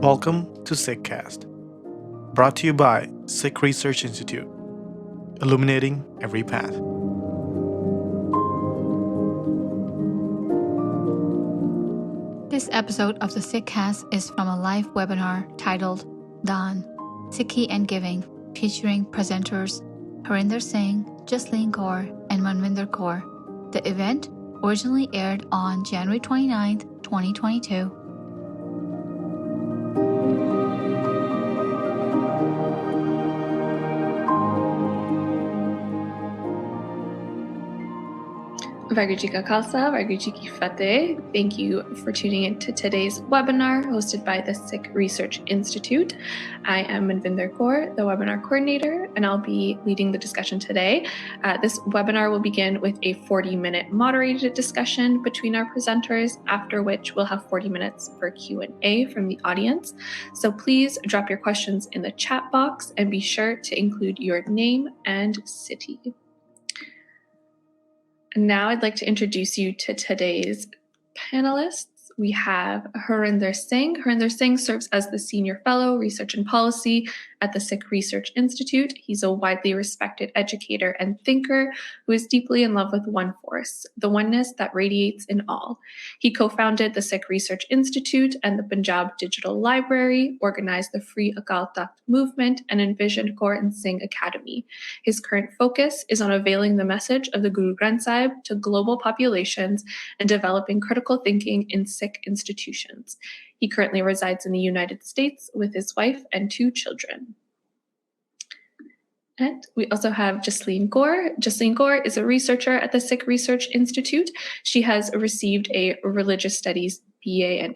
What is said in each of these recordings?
Welcome to SikhCast, brought to you by Sikh Research Institute, illuminating every path. This episode of the SikhCast is from a live webinar titled Dan, Sikhi and Giving, featuring presenters Harinder Singh, Jasleen Kaur, and Manvinder Kaur. The event originally aired on January 29, 2022. Vaheguru Ji Ka Khalsa, Vaheguru Ji Ki Fateh. Thank you for tuning in to today's webinar hosted by the Sikh Research Institute. I am Manvinder Kaur, the webinar coordinator, and I'll be leading the discussion today. This webinar will begin with a 40-minute moderated discussion between our presenters, after which we'll have 40 minutes for Q&A from the audience. So please drop your questions in the chat box and be sure to include your name and city. Now I'd like to introduce you to today's panelists. We have Harinder Singh. Harinder Singh serves as the Senior Fellow, Research and Policy at the Sikh Research Institute. He's a widely respected educator and thinker who is deeply in love with one force, the oneness that radiates in all. He co-founded the Sikh Research Institute and the Punjab Digital Library, organized the Free Akal Takht movement, and envisioned Kaur and Singh Academy. His current focus is on availing the message of the Guru Granth Sahib to global populations and developing critical thinking in Sikh institutions. He currently resides in the United States with his wife and 2 children. And we also have Jasleen Kaur. Jasleen Kaur is a researcher at the Sikh Research Institute. She has received a Religious Studies BA and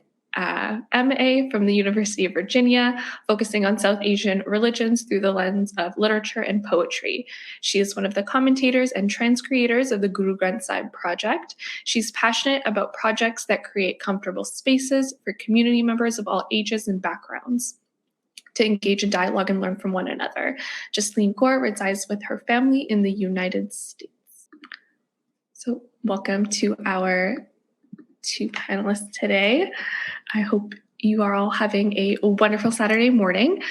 MA from the University of Virginia, focusing on South Asian religions through the lens of literature and poetry. She is one of the commentators and transcreators of the Guru Granth Sahib project. She's passionate about projects that create comfortable spaces for community members of all ages and backgrounds to engage in dialogue and learn from one another. Jasleen Kaur resides with her family in the United States. So welcome to our 2 panelists today. I hope you are all having a wonderful Saturday morning.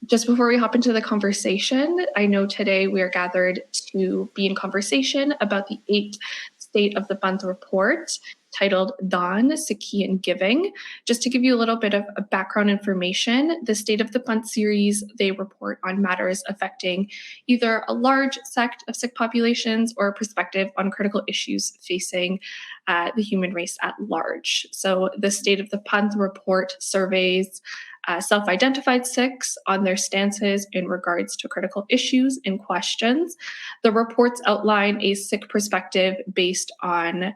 Just before we hop into the conversation, I know today we are gathered to be in conversation about the 8th State of the Panth report titled Dan, Sikhi and Giving. Just to give you a little bit of background information, the State of the Panth series, they report on matters affecting either a large sect of Sikh populations or a perspective on critical issues facing the human race at large. So the State of the Panth report surveys self-identified Sikhs on their stances in regards to critical issues and questions. The reports outline a Sikh perspective based on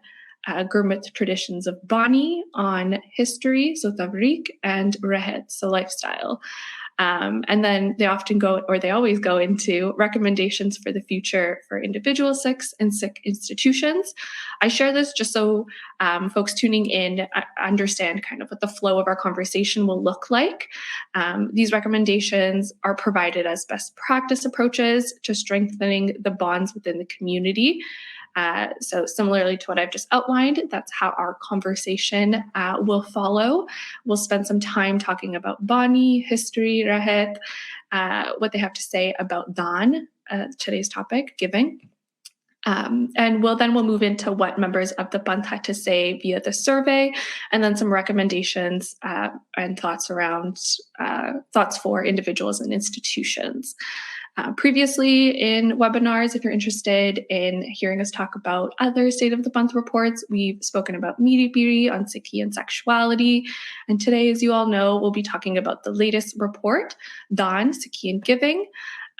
Gurmat traditions of Bani, on history, so Tavrik, and Rehet, so lifestyle. And then they often go, or they always go into recommendations for the future for individual Sikhs and Sikh institutions. I share this just so folks tuning in understand kind of what the flow of our conversation will look like. These recommendations are provided as best practice approaches to strengthening the bonds within the community. So similarly to what I've just outlined, that's how our conversation will follow. We'll spend some time talking about Bani, history, Rahet, what they have to say about Dan, today's topic, giving. And we'll move into what members of the Panth had to say via the survey, and then some recommendations and thoughts around thoughts for individuals and institutions. Previously in webinars, if you're interested in hearing us talk about other State of the Panth reports, we've spoken about Miri Piri on Sikhi and sexuality. And today, as you all know, we'll be talking about the latest report, Dan, Sikhi and Giving.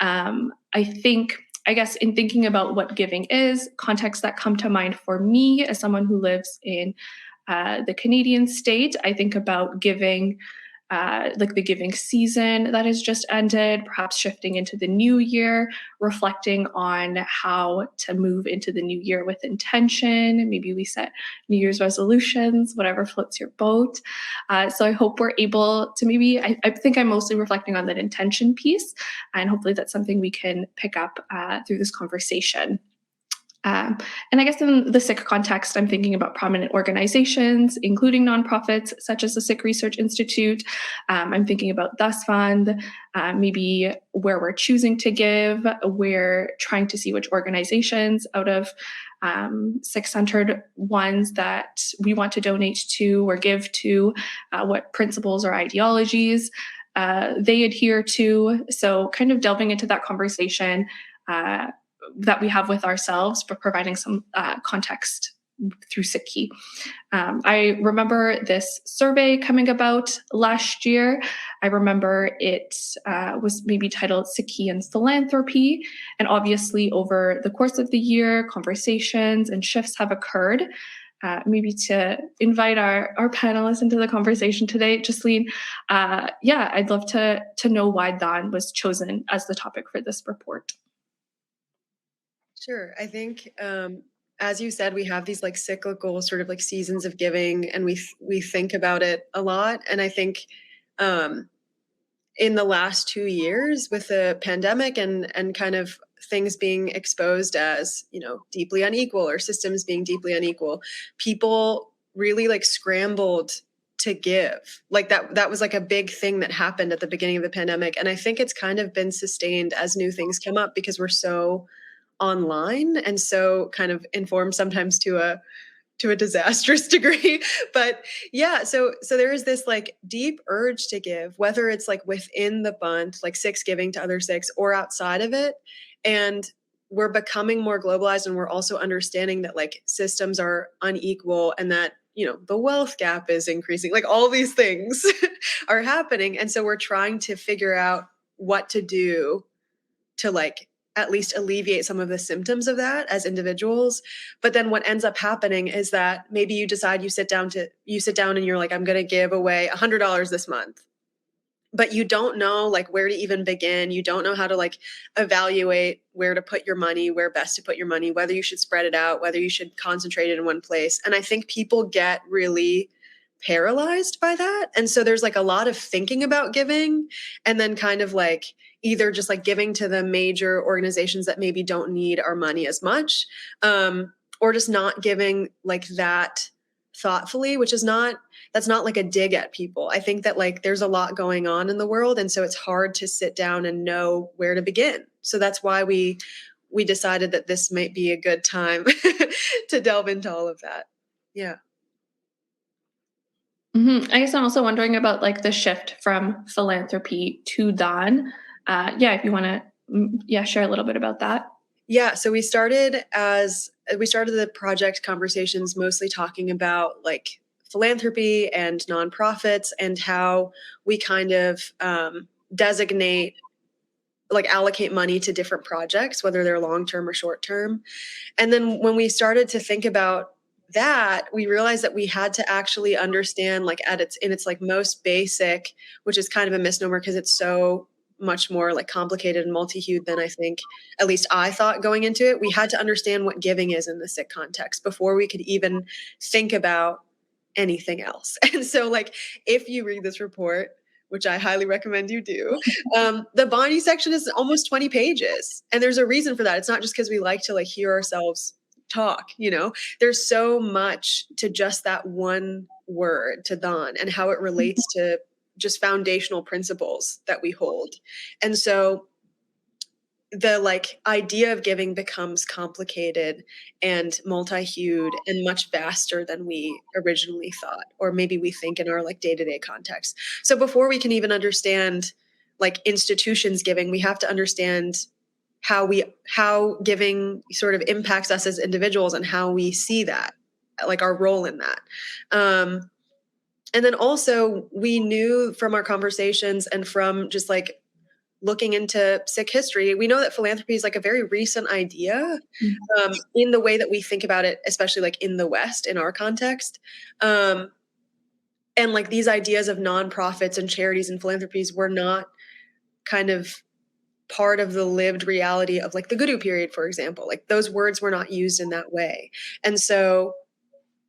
I guess in thinking about what giving is, contexts that come to mind for me as someone who lives in the Canadian state, I think about giving like the giving season that has just ended, perhaps shifting into the new year, reflecting on how to move into the new year with intention. Maybe we set New Year's resolutions, whatever floats your boat. So I hope we're able to I think I'm mostly reflecting on that intention piece, and hopefully that's something we can pick up through this conversation. And I guess in the Sikh context, I'm thinking about prominent organizations, including nonprofits such as the Sikh Research Institute. I'm thinking about Thus Fund, maybe where we're choosing to give. We're trying to see which organizations out of Sikh-centered ones that we want to donate to or give to, what principles or ideologies they adhere to. So kind of delving into that conversation that we have with ourselves, but providing some context through Sikhi. I remember this survey coming about last year. I remember it was maybe titled Sikhi and Philanthropy. And obviously over the course of the year, conversations and shifts have occurred. Maybe to invite our panelists into the conversation today, Jasleen, I'd love to know why Dan was chosen as the topic for this report. Sure. I think, as you said, we have these like cyclical sort of like seasons of giving, and we think about it a lot. And I think in the last 2 years with the pandemic and kind of things being exposed as, deeply unequal, or systems being deeply unequal, people really like scrambled to give. Like that was like a big thing that happened at the beginning of the pandemic. And I think it's kind of been sustained as new things come up, because we're so online and so kind of informed sometimes to a disastrous degree. But yeah, so there is this like deep urge to give, whether it's like within the Panth, like Sikhs giving to other Sikhs, or outside of it. And we're becoming more globalized, and we're also understanding that like systems are unequal, and that the wealth gap is increasing. Like all these things are happening, and so we're trying to figure out what to do to like at least alleviate some of the symptoms of that as individuals. But then what ends up happening is that maybe you decide you sit down and you're like, I'm going to give away $100 this month, but you don't know like where to even begin. You don't know how to like evaluate where to put your money, where best to put your money, whether you should spread it out, whether you should concentrate it in one place. And I think people get really paralyzed by that. And so there's like a lot of thinking about giving, and then kind of like either just like giving to the major organizations that maybe don't need our money as much, or just not giving like that thoughtfully, that's not like a dig at people. I think that like there's a lot going on in the world, and so it's hard to sit down and know where to begin. So that's why we decided that this might be a good time to delve into all of that. Yeah. Mm-hmm. I guess I'm also wondering about like the shift from philanthropy to Dan. If you want to, share a little bit about that. Yeah, so we started the project conversations mostly talking about like philanthropy and nonprofits, and how we kind of designate, like allocate money to different projects, whether they're long-term or short-term. And then when we started to think about that, we realized that we had to actually understand like in its like most basic, which is kind of a misnomer because it's so much more like complicated and multi-hued than I think, at least I thought going into it. We had to understand what giving is in the Sikh context before we could even think about anything else. And so like, if you read this report, which I highly recommend you do, the body section is almost 20 pages. And there's a reason for that. It's not just because we like to like hear ourselves talk, there's so much to just that one word, to Dan, and how it relates to just foundational principles that we hold. And so the like idea of giving becomes complicated and multi-hued and much vaster than we originally thought, or maybe we think in our like day-to-day context. So before we can even understand like institutions giving, we have to understand how giving sort of impacts us as individuals and how we see that, like our role in that. And then also we knew from our conversations and from just like looking into Sikh history, we know that philanthropy is like a very recent idea in the way that we think about it, especially like in the West, in our context. And like these ideas of nonprofits and charities and philanthropies were not kind of part of the lived reality of like the Guru period, for example. Like those words were not used in that way. And so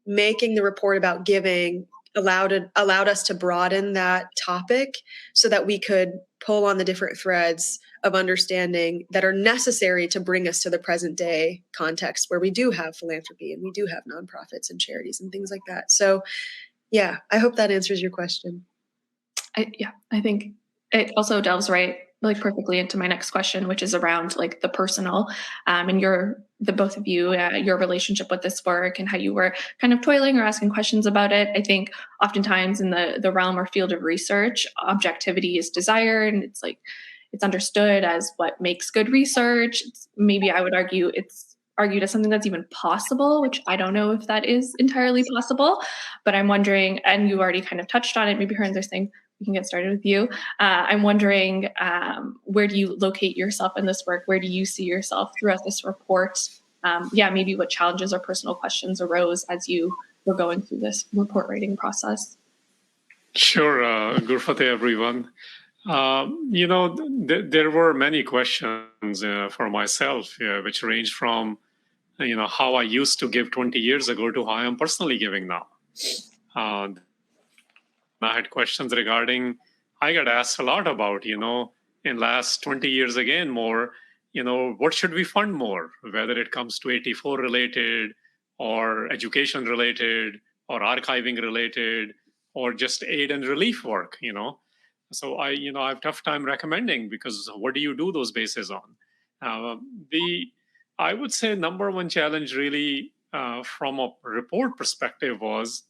making the report about giving allowed us to broaden that topic so that we could pull on the different threads of understanding that are necessary to bring us to the present day context where we do have philanthropy and we do have nonprofits and charities and things like that. So yeah, I hope that answers your question. I think it also delves like perfectly into my next question, which is around like the personal, and the both of you, your relationship with this work and how you were kind of toiling or asking questions about it. I think oftentimes in the realm or field of research, objectivity is desired, and it's understood as what makes good research. Maybe I would argue it's argued as something that's even possible, which I don't know if that is entirely possible, but I'm wondering, and you already kind of touched on it, maybe her and this thing, we can get started with you. I'm wondering, where do you locate yourself in this work? Where do you see yourself throughout this report? Maybe what challenges or personal questions arose as you were going through this report writing process? Sure, Gurfate, everyone. There were many questions for myself, which ranged from, how I used to give 20 years ago to how I'm personally giving now. I had questions regarding, I got asked a lot about, in last 20 years again, more, what should we fund more, whether it comes to 84 related or education related or archiving related or just aid and relief work, So I have tough time recommending, because what do you do those bases on? I would say number one challenge really from a report perspective was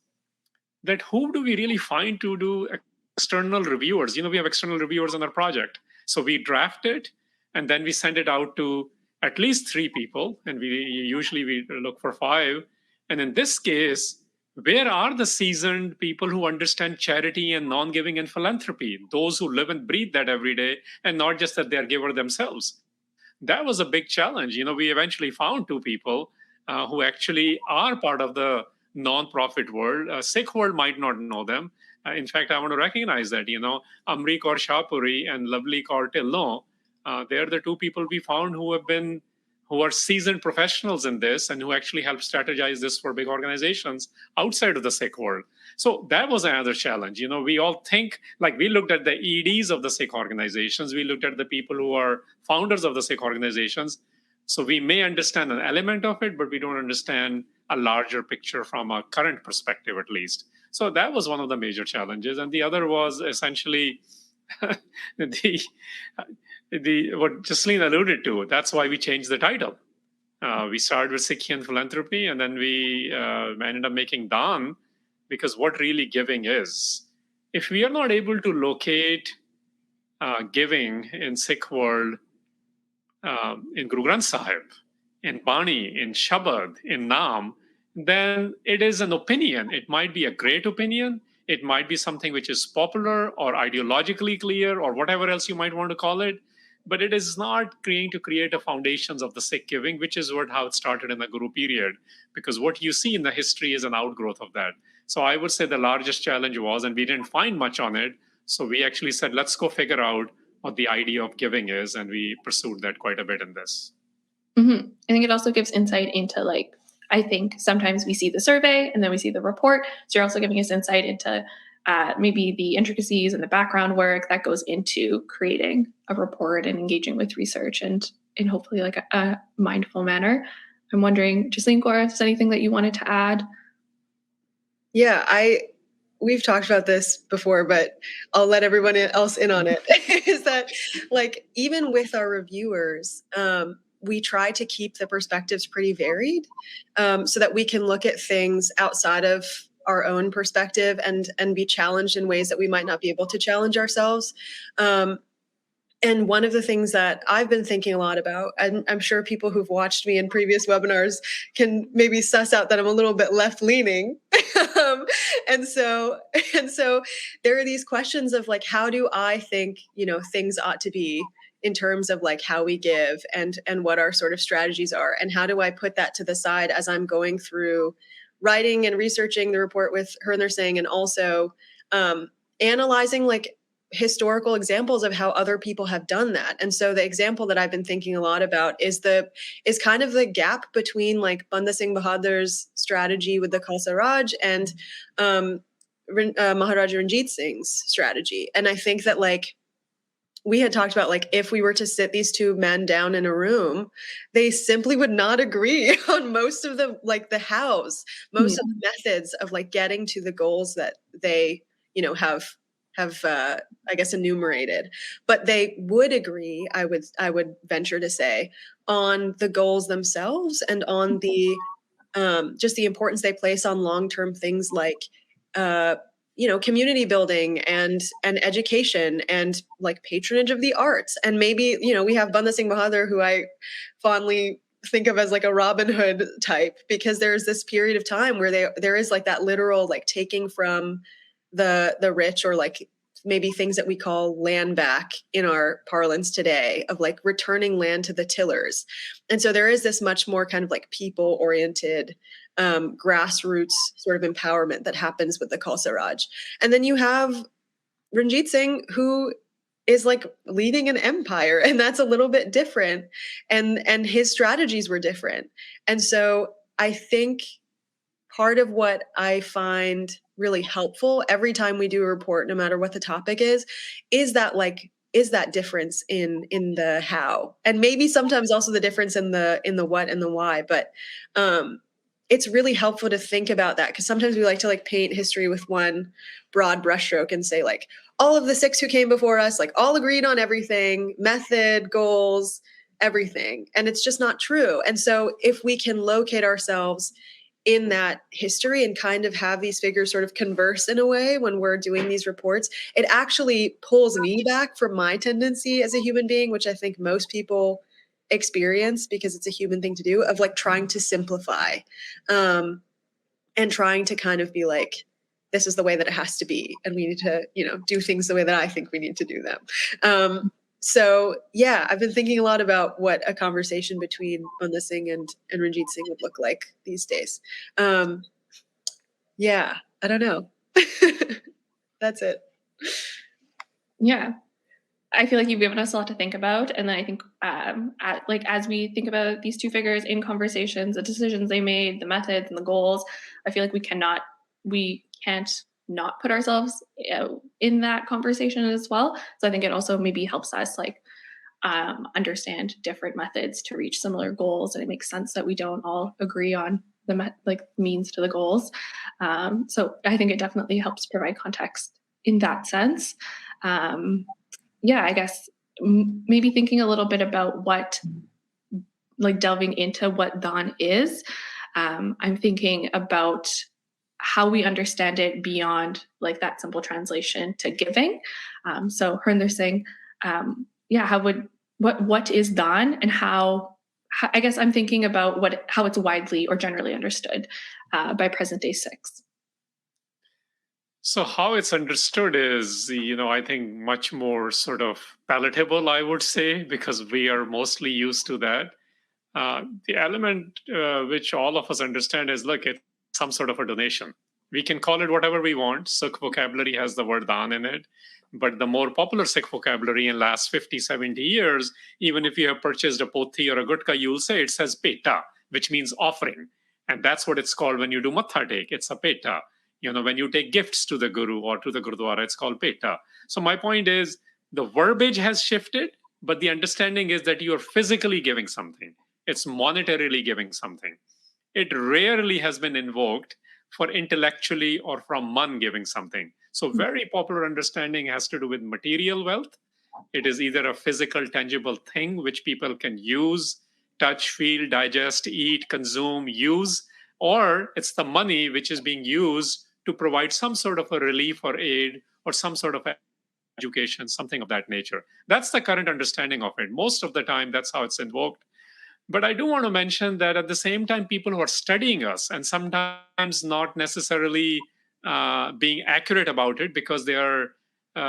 that who do we really find to do external reviewers? We have external reviewers on our project. So we draft it and then we send it out to at least 3 people, and we look for 5. And in this case, where are the seasoned people who understand charity and non-giving and philanthropy, those who live and breathe that every day, and not just that they're giver themselves? That was a big challenge. We eventually found 2 people who actually are part of the non-profit world. Sikh world might not know them. In fact, I want to recognize that, Amri Kaur Shahpuri and Lovely Kaur Tillon, they're the 2 people we found who are seasoned professionals in this and who actually help strategize this for big organizations outside of the Sikh world. So that was another challenge. We all think, like, we looked at the EDs of the Sikh organizations, we looked at the people who are founders of the Sikh organizations. So we may understand an element of it, but we don't understand a larger picture from a current perspective, at least. So that was one of the major challenges. And the other was essentially what Jocelyn alluded to. That's why we changed the title. We started with Sikhi and philanthropy, and then we ended up making Dan, because what really giving is, if we are not able to locate giving in Sikh world, in Guru Granth Sahib, in Bani, in Shabad, in Naam, then it is an opinion. It might be a great opinion. It might be something which is popular or ideologically clear or whatever else you might want to call it. But it is not going to create the foundations of the Sikh giving, which is how it started in the Guru period, because what you see in the history is an outgrowth of that. So I would say the largest challenge was, and we didn't find much on it, so we actually said, let's go figure out what the idea of giving is, and we pursued that quite a bit in this. Mm-hmm. I think it also gives insight into, I think sometimes we see the survey and then we see the report. So you're also giving us insight into maybe the intricacies and the background work that goes into creating a report and engaging with research, and in hopefully a mindful manner. I'm wondering, Jocelyn, Gaurav, if there's anything that you wanted to add? Yeah, we've talked about this before, but I'll let everyone else in on it. Is that, even with our reviewers, we try to keep the perspectives pretty varied, so that we can look at things outside of our own perspective and be challenged in ways that we might not be able to challenge ourselves. And one of the things that I've been thinking a lot about, and I'm sure people who've watched me in previous webinars can maybe suss out that I'm a little bit left-leaning. And so there are these questions of how do I think, things ought to be in terms of how we give and what our sort of strategies are, and how do I put that to the side as I'm going through writing and researching the report with her and their saying, and also analyzing historical examples of how other people have done that. And so the example that I've been thinking a lot about is kind of the gap between Banda Singh Bahadur's strategy with the Khalsa Raj and Maharaja Ranjit Singh's strategy. And I think that like we had talked about, like, if we were to sit these two men down in a room, they simply would not agree on most of the, like, the hows, most of the methods of like getting to the goals that they, you know, have I guess enumerated. But they would agree, I would venture to say, on the goals themselves and on the just the importance they place on long-term things like you know, community building and education and like patronage of the arts. And maybe, you know, we have Banda Singh Bahadur, who I fondly think of as like a Robin Hood type, because there's this period of time where there is like that literal like taking from the rich, or like maybe things that we call land back in our parlance today, of like returning land to the tillers. And so there is this much more kind of like people oriented grassroots sort of empowerment that happens with the Khalsa Raj. And then you have Ranjit Singh, who is like leading an empire, and that's a little bit different, and his strategies were different. And so I think part of what I find really helpful every time we do a report, no matter what the topic is that difference in the how, and maybe sometimes also the difference in the what and the why. But it's really helpful to think about that, because sometimes we like to like paint history with one broad brushstroke and say like all of the Sikhs who came before us like all agreed on everything, method, goals, everything. And it's just not true. And so if we can locate ourselves in that history and kind of have these figures sort of converse in a way when we're doing these reports, it actually pulls me back from my tendency as a human being, which I think most people experience because it's a human thing to do, of like trying to simplify and trying to kind of be like, this is the way that it has to be, and we need to, you know, do things the way that I think we need to do them. So yeah, I've been thinking a lot about what a conversation between Banda Singh and Ranjit Singh would look like these days. Yeah, I don't know. That's it. Yeah. I feel like you've given us a lot to think about. And then I think as we think about these two figures in conversations, the decisions they made, the methods and the goals, I feel like we can't not put ourselves in that conversation as well. So I think it also maybe helps us like understand different methods to reach similar goals. And it makes sense that we don't all agree on the means to the goals. So I think it definitely helps provide context in that sense. Yeah, I guess maybe thinking a little bit about what, like delving into what Daan is. I'm thinking about how we understand it beyond like that simple translation to giving. So Harinder Singh, what is Daan, and how I guess I'm thinking about how it's widely or generally understood by present day Sikhs. So how it's understood is, I think much more sort of palatable, I would say, because we are mostly used to that. The element which all of us understand is, look, it's some sort of a donation. We can call it whatever we want. Sikh vocabulary has the word daan in it. But the more popular Sikh vocabulary in the last 50, 70 years, even if you have purchased a pothi or a gutka, you'll say it says peta, which means offering. And that's what it's called when you do matha take. It's a peta. When you take gifts to the guru or to the gurdwara, it's called peta. So my point is, the verbiage has shifted, but the understanding is that you are physically giving something. It's monetarily giving something. It rarely has been invoked for intellectually or from man giving something. So very popular understanding has to do with material wealth. It is either a physical, tangible thing which people can use, touch, feel, digest, eat, consume, use, or it's the money which is being used to provide some sort of a relief or aid or some sort of education, something of that nature. That's the current understanding of it. Most of the time, that's how it's invoked. But I do want to mention that at the same time, people who are studying us and sometimes not necessarily being accurate about it because they are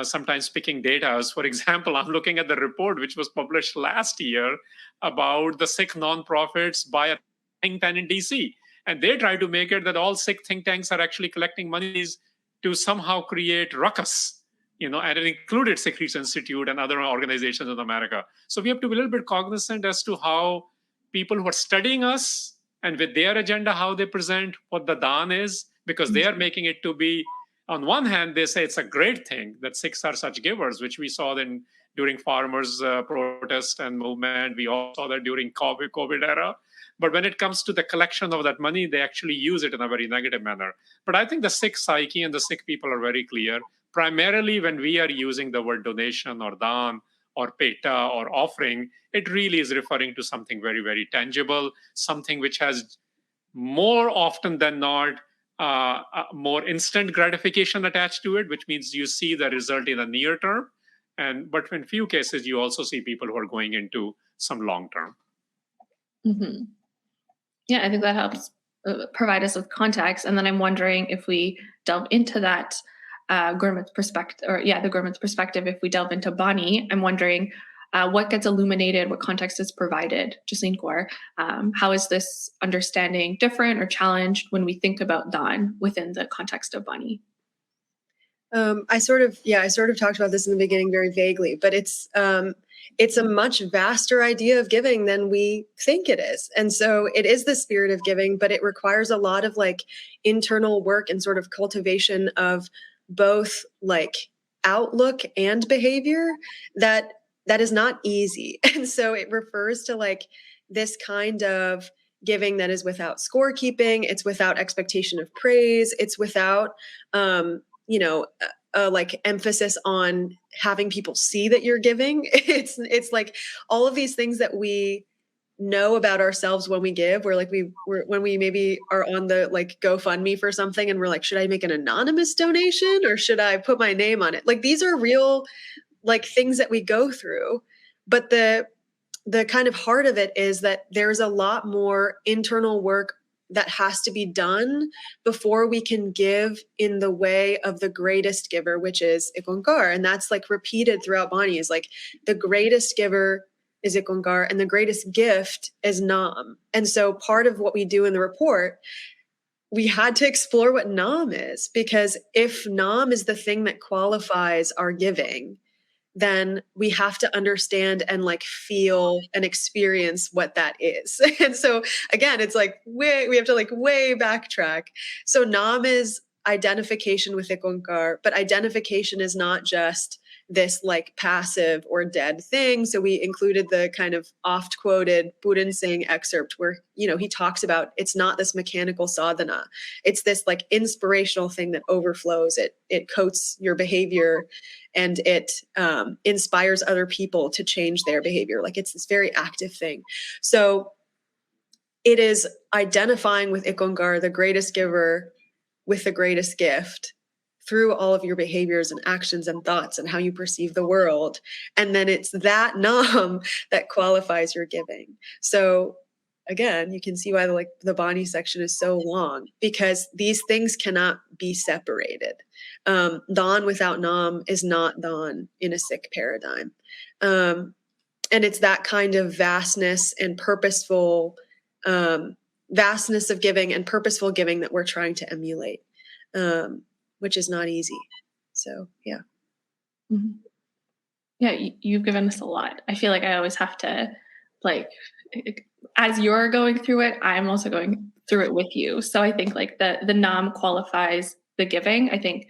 sometimes picking data. For example, I'm looking at the report which was published last year about the Sikh nonprofits by a think tank in DC. And they try to make it that all Sikh think tanks are actually collecting monies to somehow create ruckus, and it included Sikh Research Institute and other organizations in America. So we have to be a little bit cognizant as to how people who are studying us and with their agenda, how they present what the daan is, because they are making it to be On one hand, they say it's a great thing that Sikhs are such givers, which we saw then during farmers' protest and movement. We all saw that during COVID era. But when it comes to the collection of that money, they actually use it in a very negative manner. But I think the Sikh psyche and the Sikh people are very clear. Primarily, when we are using the word donation or daan or peta or offering, it really is referring to something very, very tangible, something which has more often than not more instant gratification attached to it, which means you see the result in the near term. But in few cases, you also see people who are going into some long term. Mm-hmm. Yeah, I think that helps provide us with context. And then I'm wondering if we delve into that Gurmat's perspective, the Gurmat's perspective, if we delve into Bani, I'm wondering what gets illuminated, what context is provided, Jasleen Kaur. How is this understanding different or challenged when we think about daan within the context of Bani? I sort of talked about this in the beginning very vaguely, but it's a much vaster idea of giving than we think it is. And so it is the spirit of giving, but it requires a lot of like internal work and sort of cultivation of both like outlook and behavior that is not easy. And so it refers to like this kind of giving that is without scorekeeping. It's without expectation of praise. It's without, like emphasis on having people see that you're giving. It's like all of these things that we know about ourselves when we give. When we maybe are on the like GoFundMe for something and we're like, should I make an anonymous donation or should I put my name on it? Like these are real like things that we go through. But the kind of heart of it is that there's a lot more internal work that has to be done before we can give in the way of the greatest giver, which is Ikonkar. And that's like repeated throughout Bani, is like the greatest giver is Ikonkar and the greatest gift is Nam. And so part of what we do in the report, we had to explore what Nam is, because if Nam is the thing that qualifies our giving, then we have to understand and like feel and experience what that is. And so again, it's like we have to like way backtrack. So Nam is identification with Ikonkar, but identification is not just this like passive or dead thing. So we included the kind of oft quoted Puran Singh excerpt where, he talks about it's not this mechanical sadhana. It's this like inspirational thing that overflows. It coats your behavior and it inspires other people to change their behavior. Like it's this very active thing. So it is identifying with Ikonkar, the greatest giver, with the greatest gift, through all of your behaviors and actions and thoughts and how you perceive the world. And then it's that Nam that qualifies your giving. So again, you can see why the Bani section is so long, because these things cannot be separated. Daan without Nam is not Daan in a Sikh paradigm. And it's that kind of vastness and purposeful vastness of giving and purposeful giving that we're trying to emulate. Which is not easy. So, yeah. Mm-hmm. Yeah, you've given us a lot. I feel like I always have to, like, as you're going through it, I'm also going through it with you. So I think like the Nam qualifies the giving, I think,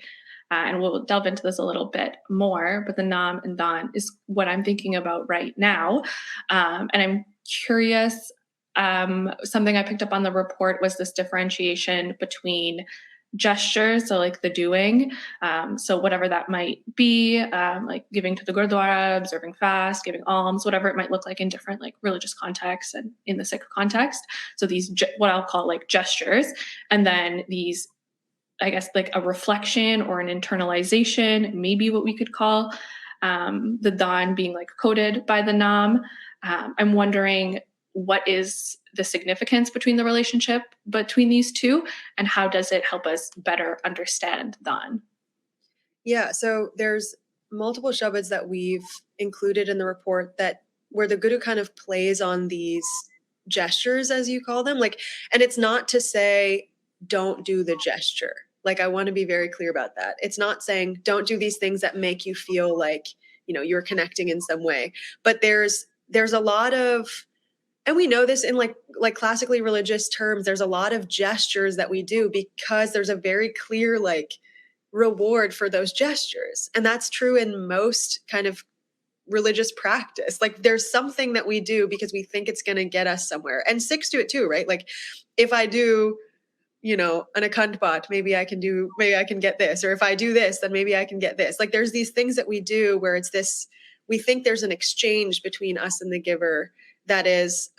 and we'll delve into this a little bit more, but the Nam and Daan is what I'm thinking about right now. And I'm curious, something I picked up on the report was this differentiation between gestures, so like the doing, so whatever that might be, like giving to the Gurdwara, observing fast, giving alms, whatever it might look like in different like religious contexts and in the Sikh context. So these what I'll call like gestures, and then these, I guess, like a reflection or an internalization, maybe what we could call the Daan being like coded by the Nam. I'm wondering, what is the significance between the relationship between these two, and how does it help us better understand Daan? Yeah, so there's multiple shabads that we've included in the report where the Guru kind of plays on these gestures, as you call them, like, and it's not to say don't do the gesture. Like, I want to be very clear about that. It's not saying don't do these things that make you feel like, you're connecting in some way. But there's a lot of, and we know this in like classically religious terms, there's a lot of gestures that we do because there's a very clear like reward for those gestures. And that's true in most kind of religious practice. Like there's something that we do because we think it's going to get us somewhere. And Sikhs do it too, right? Like if I do, an akand pot, maybe I can get this. Or if I do this, then maybe I can get this. Like there's these things that we do where it's this, we think there's an exchange between us and the giver that is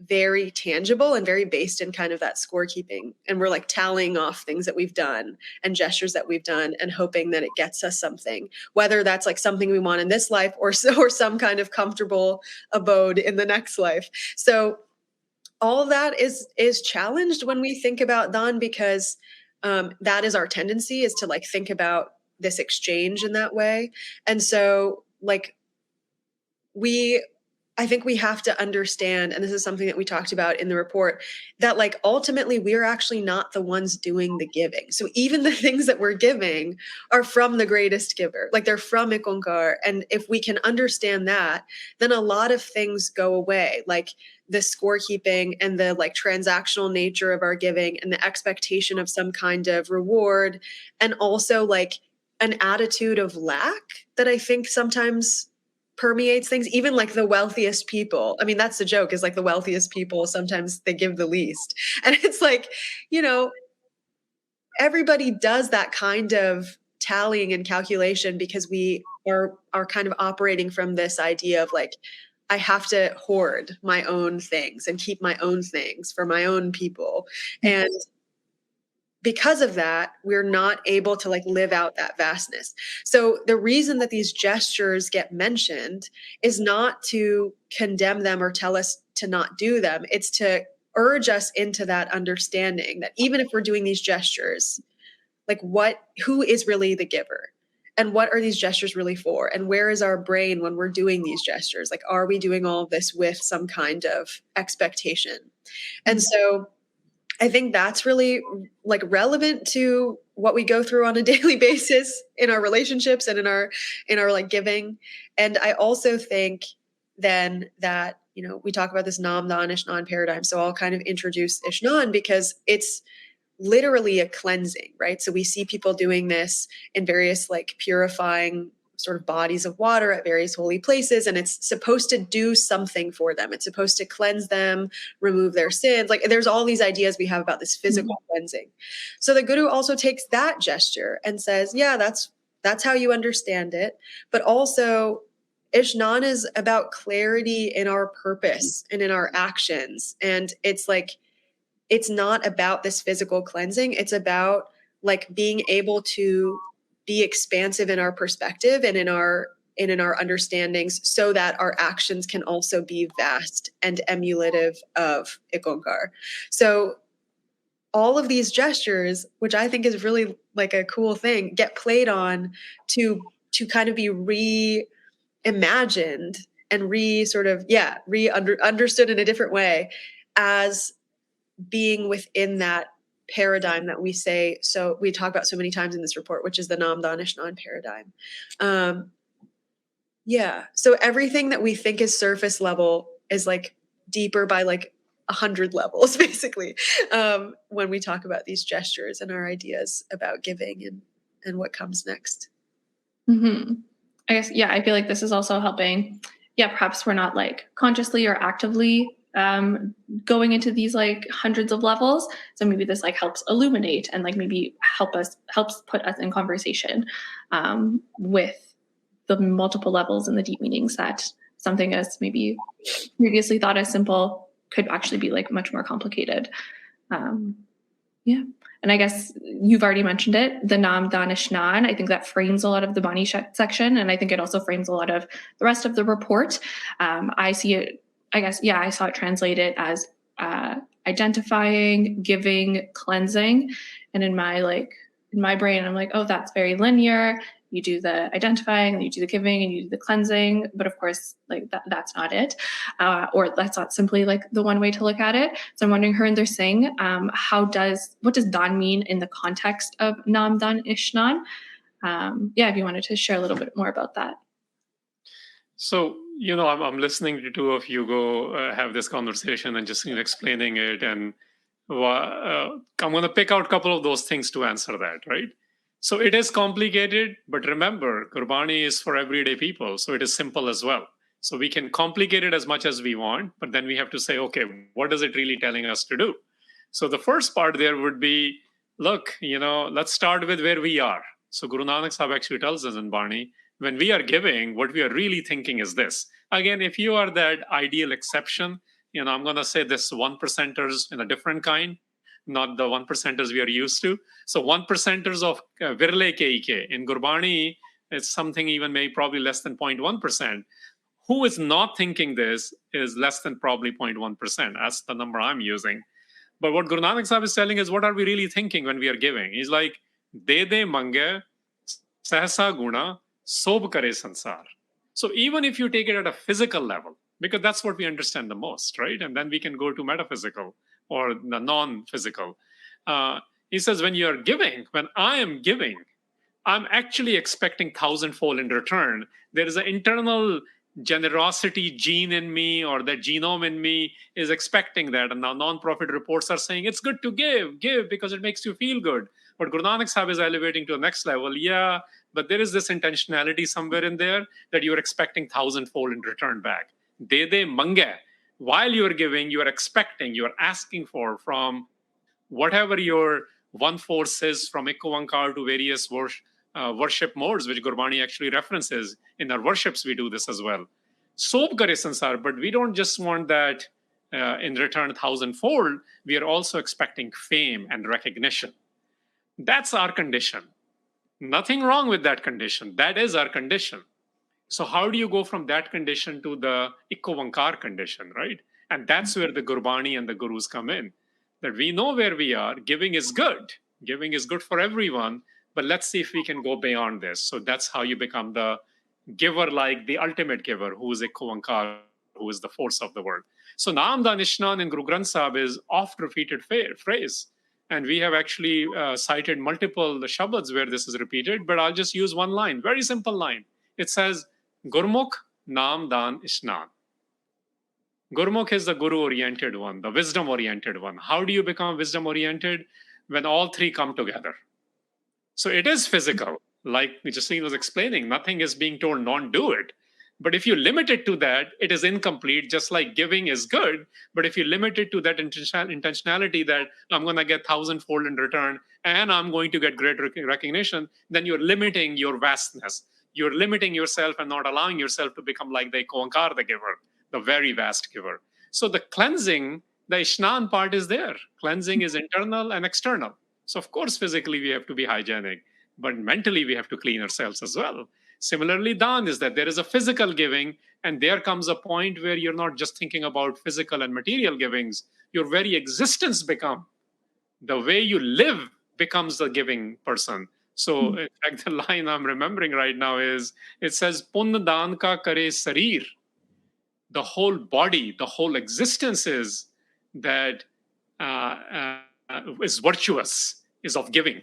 very tangible and very based in kind of that scorekeeping. And we're like tallying off things that we've done and gestures that we've done and hoping that it gets us something, whether that's like something we want in this life or some kind of comfortable abode in the next life. So all of that is challenged when we think about Dan, because that is our tendency, is to like think about this exchange in that way. And so like I think we have to understand, and this is something that we talked about in the report, that like ultimately we're actually not the ones doing the giving. So even the things that we're giving are from the greatest giver, like they're from Ikonkar. And if we can understand that, then a lot of things go away, like the scorekeeping and the like transactional nature of our giving and the expectation of some kind of reward, and also like an attitude of lack that I think sometimes permeates things. Even like the wealthiest people, I mean, that's the joke, is like the wealthiest people, sometimes they give the least. And it's like, everybody does that kind of tallying and calculation because we are kind of operating from this idea of like, I have to hoard my own things and keep my own things for my own people. And because of that, we're not able to like live out that vastness. So the reason that these gestures get mentioned is not to condemn them or tell us to not do them. It's to urge us into that understanding that even if we're doing these gestures, like who is really the giver? And what are these gestures really for? And where is our brain when we're doing these gestures? Like, are we doing all of this with some kind of expectation? And so I think that's really like relevant to what we go through on a daily basis in our relationships and in our like giving. And I also think then that, we talk about this Nam-Dan-Isnan paradigm. So I'll kind of introduce Ishnan because it's literally a cleansing, right? So we see people doing this in various like purifying sort of bodies of water at various holy places, and it's supposed to do something for them. It's supposed to cleanse them, remove their sins. Like there's all these ideas we have about this physical cleansing. So the Guru also takes that gesture and says, yeah, that's how you understand it. But also Ishnan is about clarity in our purpose and in our actions. And it's like, it's not about this physical cleansing. It's about like being able to be expansive in our perspective and in our understandings, so that our actions can also be vast and emulative of Ikonkar. So all of these gestures, which I think is really like a cool thing, get played on to kind of be reimagined and understood in a different way as being within that paradigm that we talk about so many times in this report, which is the Nam-Dan-Isnan paradigm. So everything that we think is surface level is like deeper by like 100 levels, basically, when we talk about these gestures and our ideas about giving and what comes next. Mm-hmm. I guess, I feel like this is also helping. Perhaps we're not like consciously or actively going into these like hundreds of levels. So maybe this like helps illuminate and like maybe helps put us in conversation with the multiple levels and the deep meanings that something as maybe previously thought as simple could actually be like much more complicated. And I guess you've already mentioned it, the Nam-Dan-Isnan. I think that frames a lot of the Bani section, and I think it also frames a lot of the rest of the report. I see it, I saw it translated as identifying, giving, cleansing. And in my brain, I'm like, oh, that's very linear. You do the identifying, and you do the giving, and you do the cleansing. But of course, like that's not it. Or that's not simply like the one way to look at it. So I'm wondering, Harinder Singh, what does Dan mean in the context of Nam-Dan-Isnan? If you wanted to share a little bit more about that. So, I'm listening to two of you go have this conversation and just explaining it. And I'm going to pick out a couple of those things to answer that, right? So it is complicated, but remember, Gurbani is for everyday people, so it is simple as well. So we can complicate it as much as we want, but then we have to say, okay, what is it really telling us to do? So the first part there would be, look, let's start with where we are. So Guru Nanak Sahib actually tells us in Bani, when we are giving, what we are really thinking is this. Again, if you are that ideal exception, I'm going to say this 1%ers in a different kind, not the 1%ers we are used to. So 1%ers of Virle Keike in Gurbani, it's something even maybe probably less than 0.1%. Who is not thinking this is less than probably 0.1%. That's the number I'm using. But what Guru Nanak Sahib is telling is, what are we really thinking when we are giving? He's like, De de mange, sahasa guna, sob kare sansar. So even if you take it at a physical level, because that's what we understand the most, right? And then we can go to metaphysical or the non-physical. He says, when you're giving, when I am giving, I'm actually expecting thousandfold in return. There is an internal generosity gene in me, or that genome in me is expecting that. And now non-profit reports are saying it's good to give because it makes you feel good. But Guru Nanak Sahib is elevating to the next level. Yeah, but there is this intentionality somewhere in there that you're expecting thousandfold in return back. De de mange. While you're giving, you're expecting, you're asking for from whatever your one force is, from Ekko to various worship modes, which Gurbani actually references. In our worships, we do this as well. Soap kare sansar, but we don't just want that in return thousandfold. We are also expecting fame and recognition. That's our condition. Nothing wrong with that condition. That is our condition. So how do you go from that condition to the Ikko condition, right? And that's where the Gurbani and the Gurus come in. That we know where we are. Giving is good. Giving is good for everyone. But let's see if we can go beyond this. So that's how you become the giver, like the ultimate giver, who is Ikko, who is the force of the word. So Nam-Dan-Isnan in Guru Granth Sahib is oft-repeated phrase. And we have actually cited multiple shabads where this is repeated, but I'll just use one line, very simple line. It says, Gurmukh Nam-Dan-Isnan. Gurmukh is the guru-oriented one, the wisdom-oriented one. How do you become wisdom-oriented? When all three come together. So it is physical. Like Jasleen was explaining, nothing is being told, don't do it. But if you limit it to that, it is incomplete, just like giving is good. But if you limit it to that intentionality that I'm going to get thousandfold in return and I'm going to get great recognition, then you're limiting your vastness. You're limiting yourself and not allowing yourself to become like the Koankar, the giver, the very vast giver. So the cleansing, the Ishnan part is there. Cleansing is internal and external. So of course, physically we have to be hygienic, but mentally we have to clean ourselves as well. Similarly, Dan is that there is a physical giving, and there comes a point where you're not just thinking about physical and material givings. Your very existence become, the way you live becomes the giving person. So in fact, the line I'm remembering right now is, it says, Pun daan ka kare sarir. The whole body, the whole existence is that is virtuous, is of giving.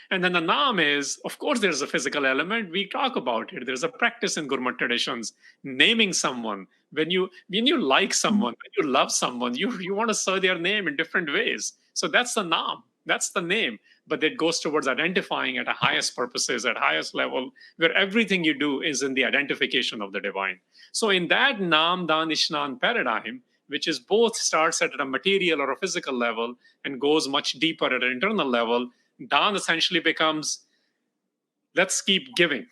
And then the Naam is, of course, there's a physical element. We talk about it. There's a practice in Gurmat traditions, naming someone. When you like someone, when you love someone, you want to say their name in different ways. So that's the Naam. That's the name. But it goes towards identifying at a highest purposes, at highest level, where everything you do is in the identification of the divine. So in that Nam-Dan-Isnan paradigm, which is both starts at a material or a physical level and goes much deeper at an internal level, Dan essentially becomes, let's keep giving.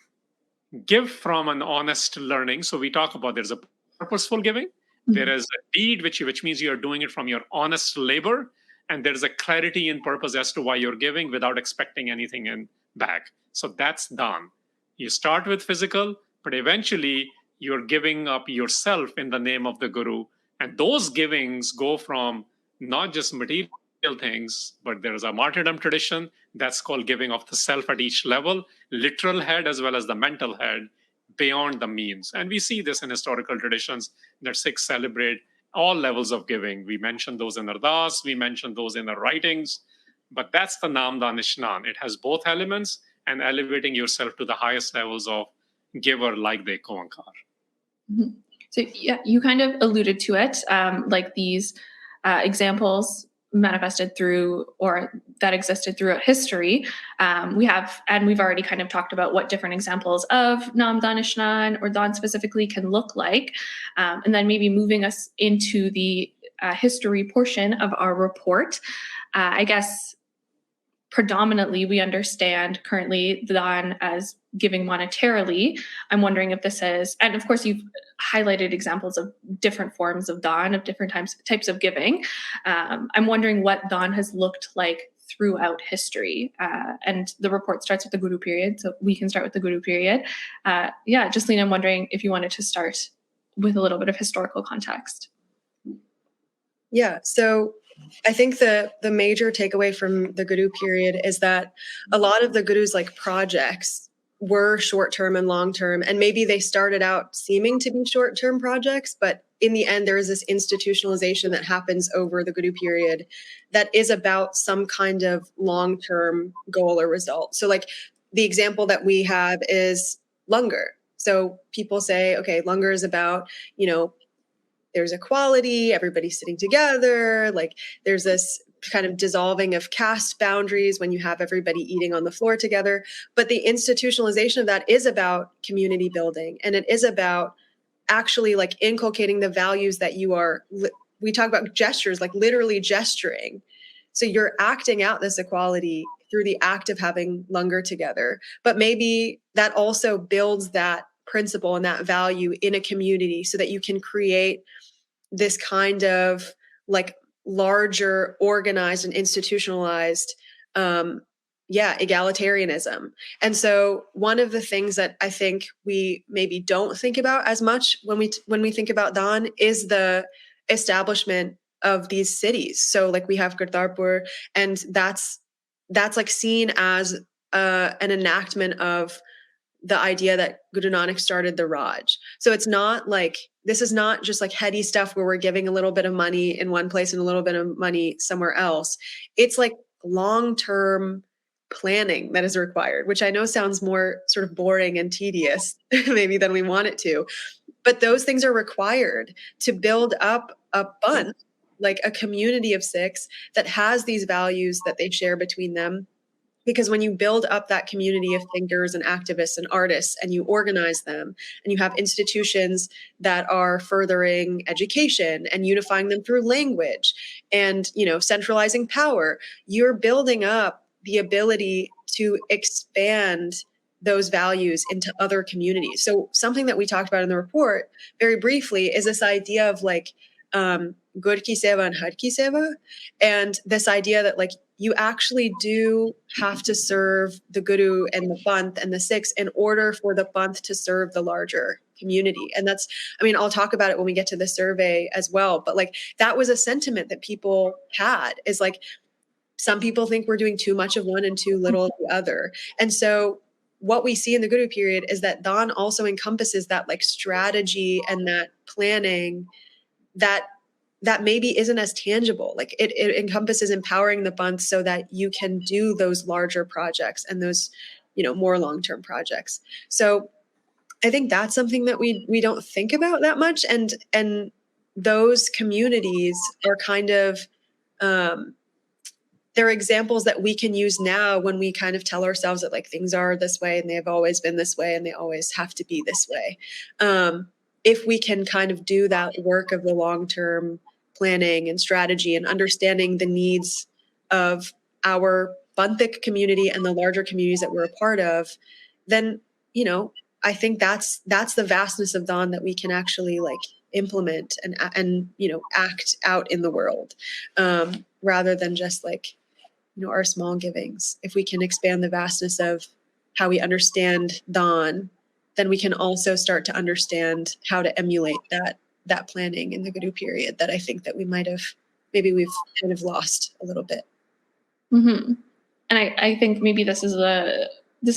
Give from an honest learning. So we talk about there's a purposeful giving. There is a deed, which means you're doing it from your honest labor. And there's a clarity in purpose as to why you're giving without expecting anything in back. So that's Dan. You start with physical, but eventually you're giving up yourself in the name of the Guru. And those givings go from not just material things, but there's a martyrdom tradition that's called giving of the self at each level, literal head as well as the mental head, beyond the means. And we see this in historical traditions that Sikhs celebrate all levels of giving. We mentioned those in Ardas, we mentioned those in our writings, but that's the Nam-Dan-Isnan. It has both elements and elevating yourself to the highest levels of giver like the Koankar. So yeah, you kind of alluded to it, like these examples manifested through, or that existed throughout history. We've already kind of talked about what different examples of Nam-Dan-Isnan or Dan specifically can look like. And then maybe moving us into the history portion of our report. I guess predominantly we understand currently the Dan as giving monetarily. I'm wondering if this is, and of course you've highlighted examples of different forms of Dan, of different types of giving. I'm wondering what Dan has looked like throughout history. And the report starts with the Guru period, so we can start with the Guru period. Justine, I'm wondering if you wanted to start with a little bit of historical context. Yeah, so I think the major takeaway from the Guru period is that a lot of the Guru's like projects were short-term and long-term, and maybe they started out seeming to be short-term projects, but in the end, there is this institutionalization that happens over the Guru period that is about some kind of long-term goal or result. So like the example that we have is Langar. So people say, okay, Langar is about, there's equality, everybody's sitting together, like there's this kind of dissolving of caste boundaries when you have everybody eating on the floor together. But the institutionalization of that is about community building, and it is about actually like inculcating the values that you are, we talk about gestures, like literally gesturing. So you're acting out this equality through the act of having Langar together. But maybe that also builds that principle and that value in a community so that you can create this kind of like larger organized and institutionalized egalitarianism. And so one of the things that I think we maybe don't think about as much when we think about Dan is the establishment of these cities. So like we have Kartarpur, and that's like seen as an enactment of the idea that Guru Nanak started the Raj. So it's not like, this is not just like heady stuff where we're giving a little bit of money in one place and a little bit of money somewhere else. It's like long-term planning that is required, which I know sounds more sort of boring and tedious maybe than we want it to. But those things are required to build up a Panth, like a community of Sikhs that has these values that they share between them. Because when you build up that community of thinkers and activists and artists and you organize them and you have institutions that are furthering education and unifying them through language and, centralizing power, you're building up the ability to expand those values into other communities. So something that we talked about in the report very briefly is this idea of like Gur ki seva and Har ki seva, and this idea that like you actually do have to serve the Guru and the Panth and the Sikhs in order for the Panth to serve the larger community. And that's, I'll talk about it when we get to the survey as well, but like that was a sentiment that people had, is like some people think we're doing too much of one and too little of the other. And so what we see in the Guru period is that Dan also encompasses that like strategy and that planning that maybe isn't as tangible. Like it encompasses empowering the Panth so that you can do those larger projects and those, more long-term projects. So I think that's something that we don't think about that much. And those communities are kind of, they're examples that we can use now when we kind of tell ourselves that like things are this way and they've always been this way and they always have to be this way. If we can kind of do that work of the long-term planning and strategy and understanding the needs of our Panthic community and the larger communities that we're a part of, then, I think that's the vastness of Dan that we can actually like implement and act out in the world, rather than just like, our small givings. If we can expand the vastness of how we understand Dan, then we can also start to understand how to emulate that planning in the Guru period that I think that we've kind of lost a little bit. Mm-hmm. And I think maybe this is a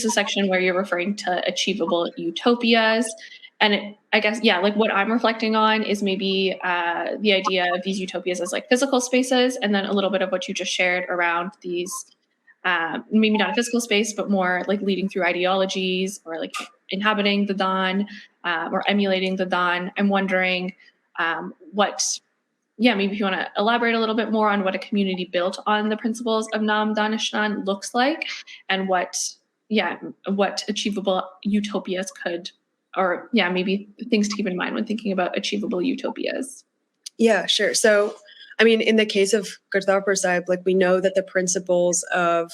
section where you're referring to achievable utopias. And I guess, like what I'm reflecting on is maybe the idea of these utopias as like physical spaces, and then a little bit of what you just shared around these, maybe not a physical space, but more like leading through ideologies or like inhabiting the Dan or emulating the Dan. I'm wondering what yeah, maybe if you want to elaborate a little bit more on what a community built on the principles of Nam-Dan-Isnan looks like, and what achievable utopias could, or maybe things to keep in mind when thinking about achievable utopias. Yeah, sure. So, I mean, in the case of Kartarpur Sahib, like we know that the principles of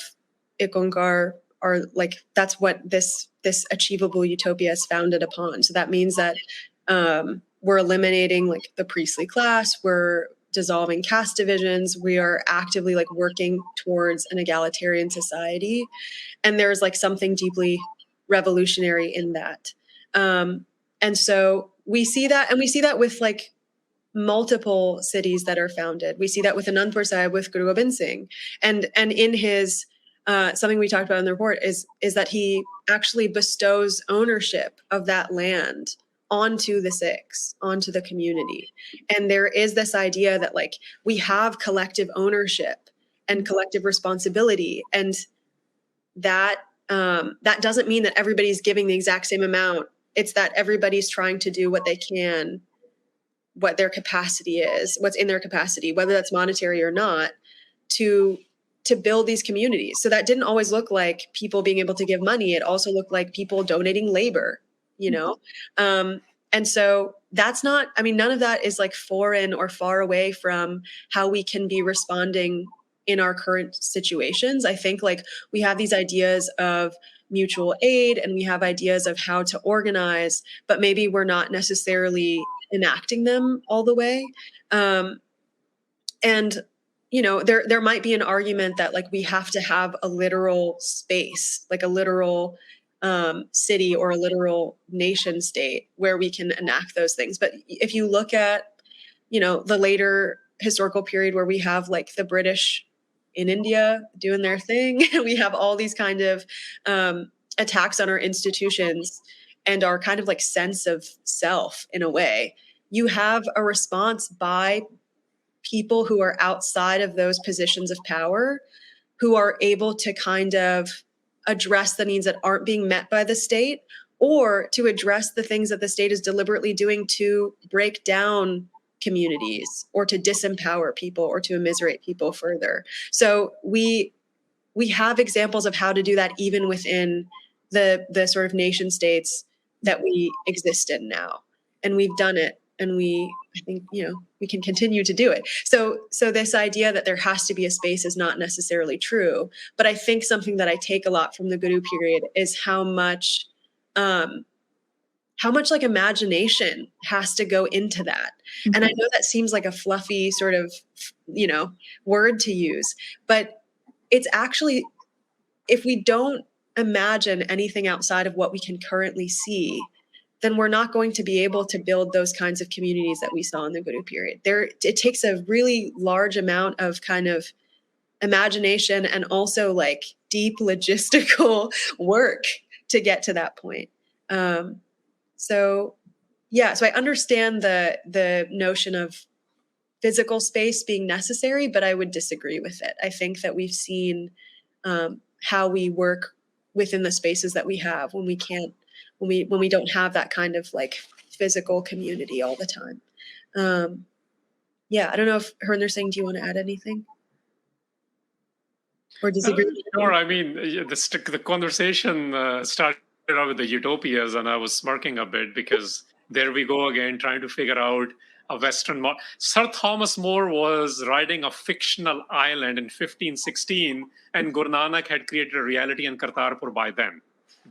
Ikonkar are like, that's what this achievable utopia is founded upon. So that means that we're eliminating like the priestly class, we're dissolving caste divisions, we are actively like working towards an egalitarian society. And there's like something deeply revolutionary in that. And so we see that, and we see that with like multiple cities that are founded. We see that with Anandpur Sahib, with Guru Gobind Singh, and in his something we talked about in the report is that he actually bestows ownership of that land onto the Sikhs, onto the community. And there is this idea that like we have collective ownership and collective responsibility, and that that doesn't mean that everybody's giving the exact same amount. It's that everybody's trying to do what they can, what their capacity is, what's in their capacity, whether that's monetary or not, to build these communities. So that didn't always look like people being able to give money. It also looked like people donating labor, you know? And so that's not, I mean, none of that is like foreign or far away from how we can be responding in our current situations. I think like we have these ideas of mutual aid and we have ideas of how to organize, but maybe we're not necessarily enacting them all the way. And you know, there might be an argument that like we have to have a literal space, like a literal city or a literal nation state where we can enact those things. But if you look at, you know, the later historical period where we have like the British in India doing their thing, we have all these kind of attacks on our institutions and our kind of like sense of self in a way. You have a response by people who are outside of those positions of power, who are able to kind of address the needs that aren't being met by the state, or to address the things that the state is deliberately doing to break down communities or to disempower people or to immiserate people further. So we have examples of how to do that even within the sort of nation states that we exist in now. And we've done it. And I think, you know, we can continue to do it. So this idea that there has to be a space is not necessarily true. But I think something that I take a lot from the Guru period is how much like imagination has to go into that. Mm-hmm. And I know that seems like a fluffy sort of, you know, word to use, but it's actually, if we don't imagine anything outside of what we can currently see, then we're not going to be able to build those kinds of communities that we saw in the Guru period. It takes a really large amount of kind of imagination and also like deep logistical work to get to that point. So I understand the notion of physical space being necessary, but I would disagree with it. I think that we've seen how we work within the spaces that we have when we don't have that kind of like physical community all the time. I don't know if Harinder Singh, do you want to add anything? Or disagree? Sure. I mean, the conversation started out with the utopias, and I was smirking a bit because there we go again, trying to figure out a Western model. Sir Thomas More was riding a fictional island in 1516, and Guru Nanak had created a reality in Kartarpur by then.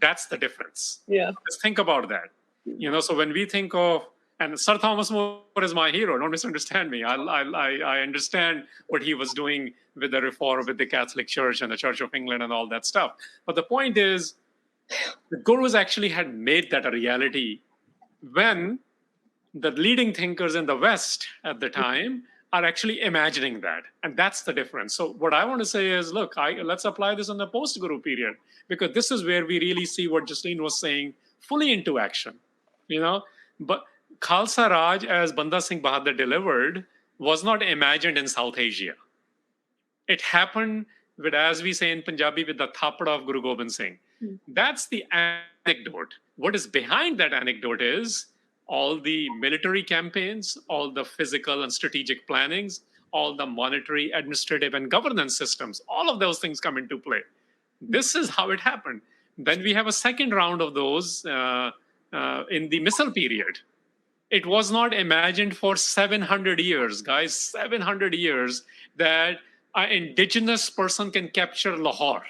That's the difference. Yeah. Just think about that. You know, so when we think of, and Sir Thomas More is my hero, don't misunderstand me. I understand what he was doing with the reform, with the Catholic Church and the Church of England and all that stuff. But the point is, the Gurus actually had made that a reality when the leading thinkers in the West at the time are actually imagining that. And that's the difference. So what I want to say is, look, let's apply this in the post-Guru period, because this is where we really see what Jasleen was saying fully into action. You know, but Khalsa Raj, as Banda Singh Bahadur delivered, was not imagined in South Asia. It happened with, as we say in Punjabi, with the Thappada of Guru Gobind Singh. That's the anecdote. What is behind that anecdote is all the military campaigns, all the physical and strategic plannings, all the monetary, administrative, and governance systems. All of those things come into play. This is how it happened. Then we have a second round of those in the missile period. It was not imagined for 700 years, guys, 700 years that an indigenous person can capture Lahore.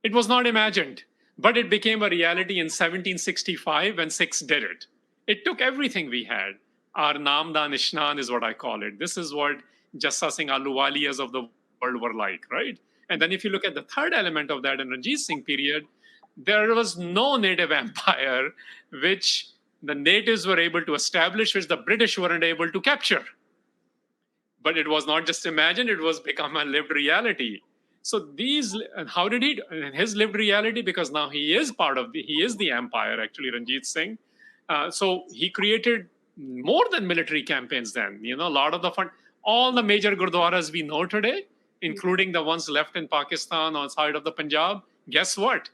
It was not imagined, but it became a reality in 1765 when Sikhs did it. It took everything we had. Our Nam-Dan-Isnan is what I call it. This is what Jassa Singh Ahluwalias of the world were like, right? And then if you look at the third element of that in Ranjit Singh period, there was no native empire which the natives were able to establish, which the British weren't able to capture. But it was not just imagined, it was become a lived reality. So these, and how did he, his lived reality, because now he is part of he is the empire, actually, Ranjit Singh. So he created more than military campaigns then. You know, a lot of the fund, all the major gurdwaras we know today, including the ones left in Pakistan outside of the Punjab, guess what?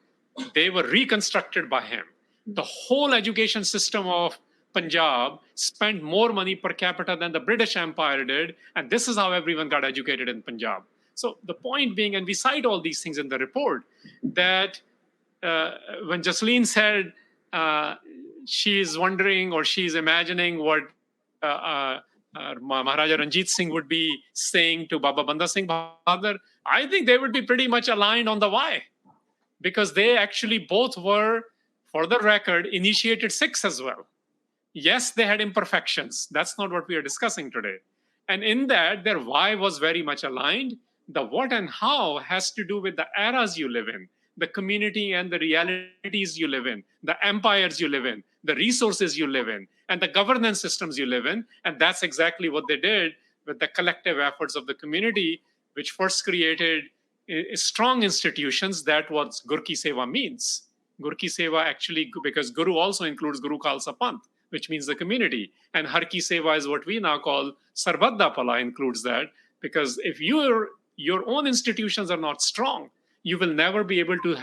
They were reconstructed by him. The whole education system of Punjab spent more money per capita than the British Empire did, and this is how everyone got educated in Punjab. So the point being, and we cite all these things in the report, that when Jasleen said she's wondering or she's imagining what Maharaja Ranjit Singh would be saying to Baba Banda Singh Bahadur, I think they would be pretty much aligned on the why, because they actually both were, for the record, initiated Sikhs as well. Yes, they had imperfections. That's not what we are discussing today. And in that, their why was very much aligned. The what and how has to do with the eras you live in, the community and the realities you live in, the empires you live in, the resources you live in, and the governance systems you live in. And that's exactly what they did with the collective efforts of the community, which first created strong institutions. That what Gur Ki Seva means. Gur Ki Seva actually, because Guru also includes Guru Khalsa Panth, which means the community. And Har Ki Seva is what we now call Sarbadda Pala, includes that. Because if your own institutions are not strong, you will never be able to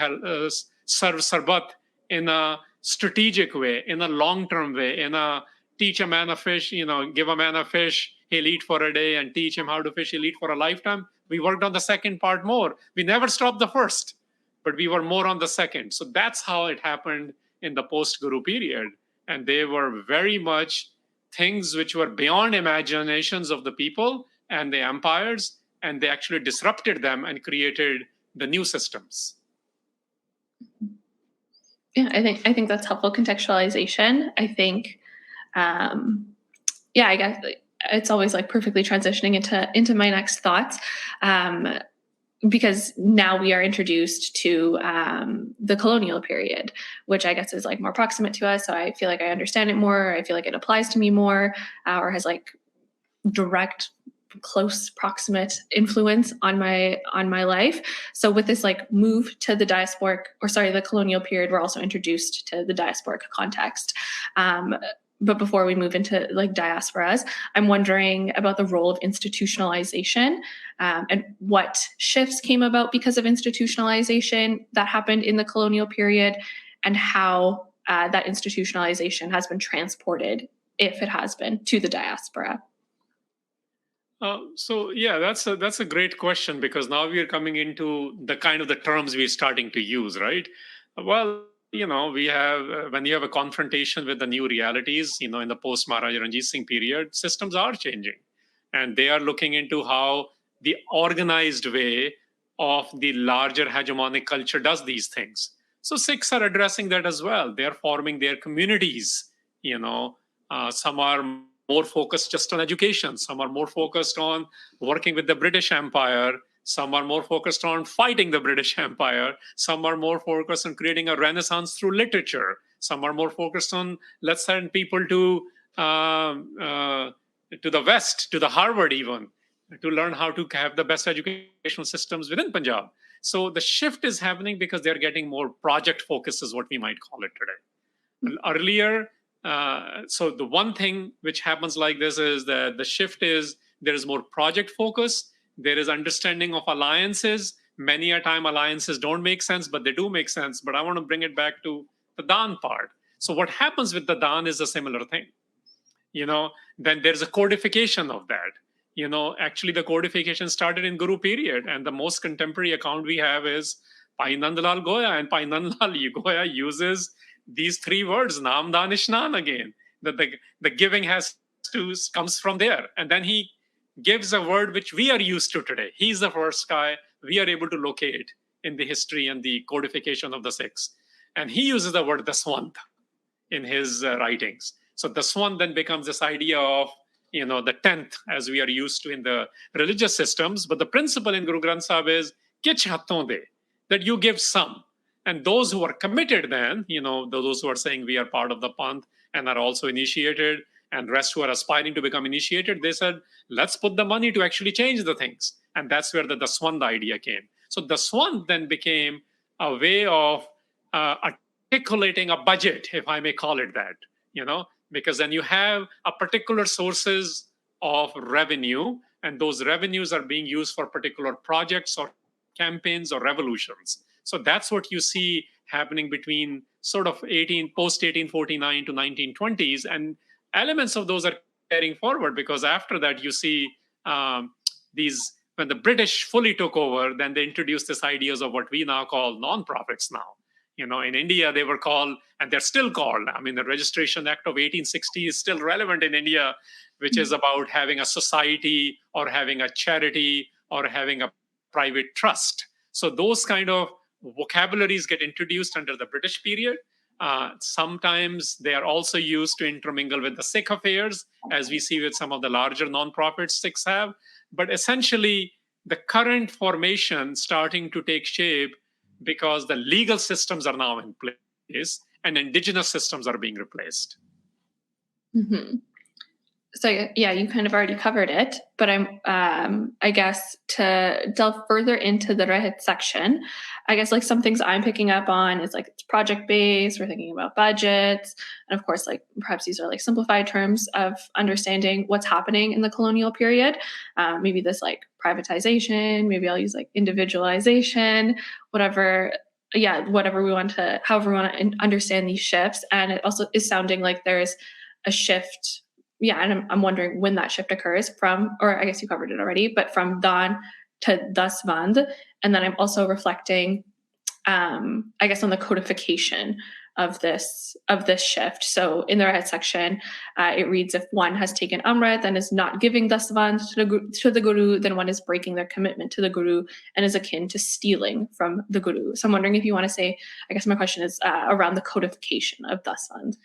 serve Sarbat in a strategic way, in a long-term way, in a teach a man a fish, give a man a fish, he'll eat for a day, and teach him how to fish, he'll eat for a lifetime. We worked on the second part more. We never stopped the first, but we were more on the second. So that's how it happened in the post-Guru period. And they were very much things which were beyond imaginations of the people and the empires, and they actually disrupted them and created the new systems. Yeah, I think that's helpful contextualization. I think, I guess it's always like perfectly transitioning into my next thoughts, because now we are introduced to the colonial period, which I guess is like more proximate to us. So I feel like I understand it more. I feel like it applies to me more, or has like direct, close, proximate influence on my life. So with this like move to the the colonial period, we're also introduced to the diasporic context. But before we move into like diasporas, I'm wondering about the role of institutionalization and what shifts came about because of institutionalization that happened in the colonial period, and how that institutionalization has been transported, if it has been, to the diaspora. That's a great question, because now we are coming into the kind of the terms we're starting to use, right? Well, we have, when you have a confrontation with the new realities, in the post-Maharaja Ranjit Singh period, systems are changing. And they are looking into how the organized way of the larger hegemonic culture does these things. So Sikhs are addressing that as well. They're forming their communities. Some are more focused just on education. Some are more focused on working with the British Empire. Some are more focused on fighting the British Empire. Some are more focused on creating a renaissance through literature. Some are more focused on, let's send people to the West, to the Harvard even, to learn how to have the best educational systems within Punjab. So the shift is happening because they're getting more project focused, is what we might call it today. Earlier, so the one thing which happens like this is that the shift is there is more project focus. There is understanding of alliances. Many a time alliances don't make sense, but they do make sense. But I want to bring it back to the Dan part. So what happens with the Dan is a similar thing. Then there's a codification of that. Actually the codification started in Guru period, and the most contemporary account we have is Pai Nandlal Goya, and Pai Nandlal Goya uses these three words, Nam-Dan-Isnan again. The giving comes from there, and then he gives a word which we are used to today. He's the first guy we are able to locate in the history and the codification of the Sikhs, and he uses the word daswant in his writings. So daswant then becomes this idea of the 10th, as we are used to in the religious systems. But the principle in Guru Granth Sahib is kich hathon de, that you give some. And those who are committed then, those who are saying we are part of the Panth and are also initiated, and rest who are aspiring to become initiated, they said, let's put the money to actually change the things. And that's where the daswant idea came. So daswant then became a way of articulating a budget, if I may call it that, because then you have a particular sources of revenue, and those revenues are being used for particular projects or campaigns or revolutions. So that's what you see happening between sort of post 1849 to 1920s, and elements of those are carrying forward, because after that you see when the British fully took over, then they introduced these ideas of what we now call non-profits now. In India, they were called, and they're still called. I mean, the Registration Act of 1860 is still relevant in India, which is about having a society or having a charity or having a private trust. So those kind of vocabularies get introduced under the British period. Sometimes they are also used to intermingle with the Sikh affairs, as we see with some of the larger non-profits Sikhs have. But essentially, the current formation starting to take shape because the legal systems are now in place and indigenous systems are being replaced. Mm-hmm. So yeah, you kind of already covered it, but I guess to delve further into the Rehat section, I guess like some things I'm picking up on is like it's project based. We're thinking about budgets, and of course, like perhaps these are like simplified terms of understanding what's happening in the colonial period. Maybe this like privatization. Maybe I'll use like individualization. Whatever we want to, however we want to understand these shifts. And it also is sounding like there's a shift. Yeah, and I'm wondering when that shift occurs from, or I guess you covered it already, but from Dan to Dasvand. And then I'm also reflecting, I guess, on the codification of this shift. So in the Rehat section, it reads, if one has taken Amrit and is not giving Dasvand to the Guru, then one is breaking their commitment to the Guru and is akin to stealing from the Guru. So I'm wondering if you want to say, I guess my question is around the codification of Dasvand.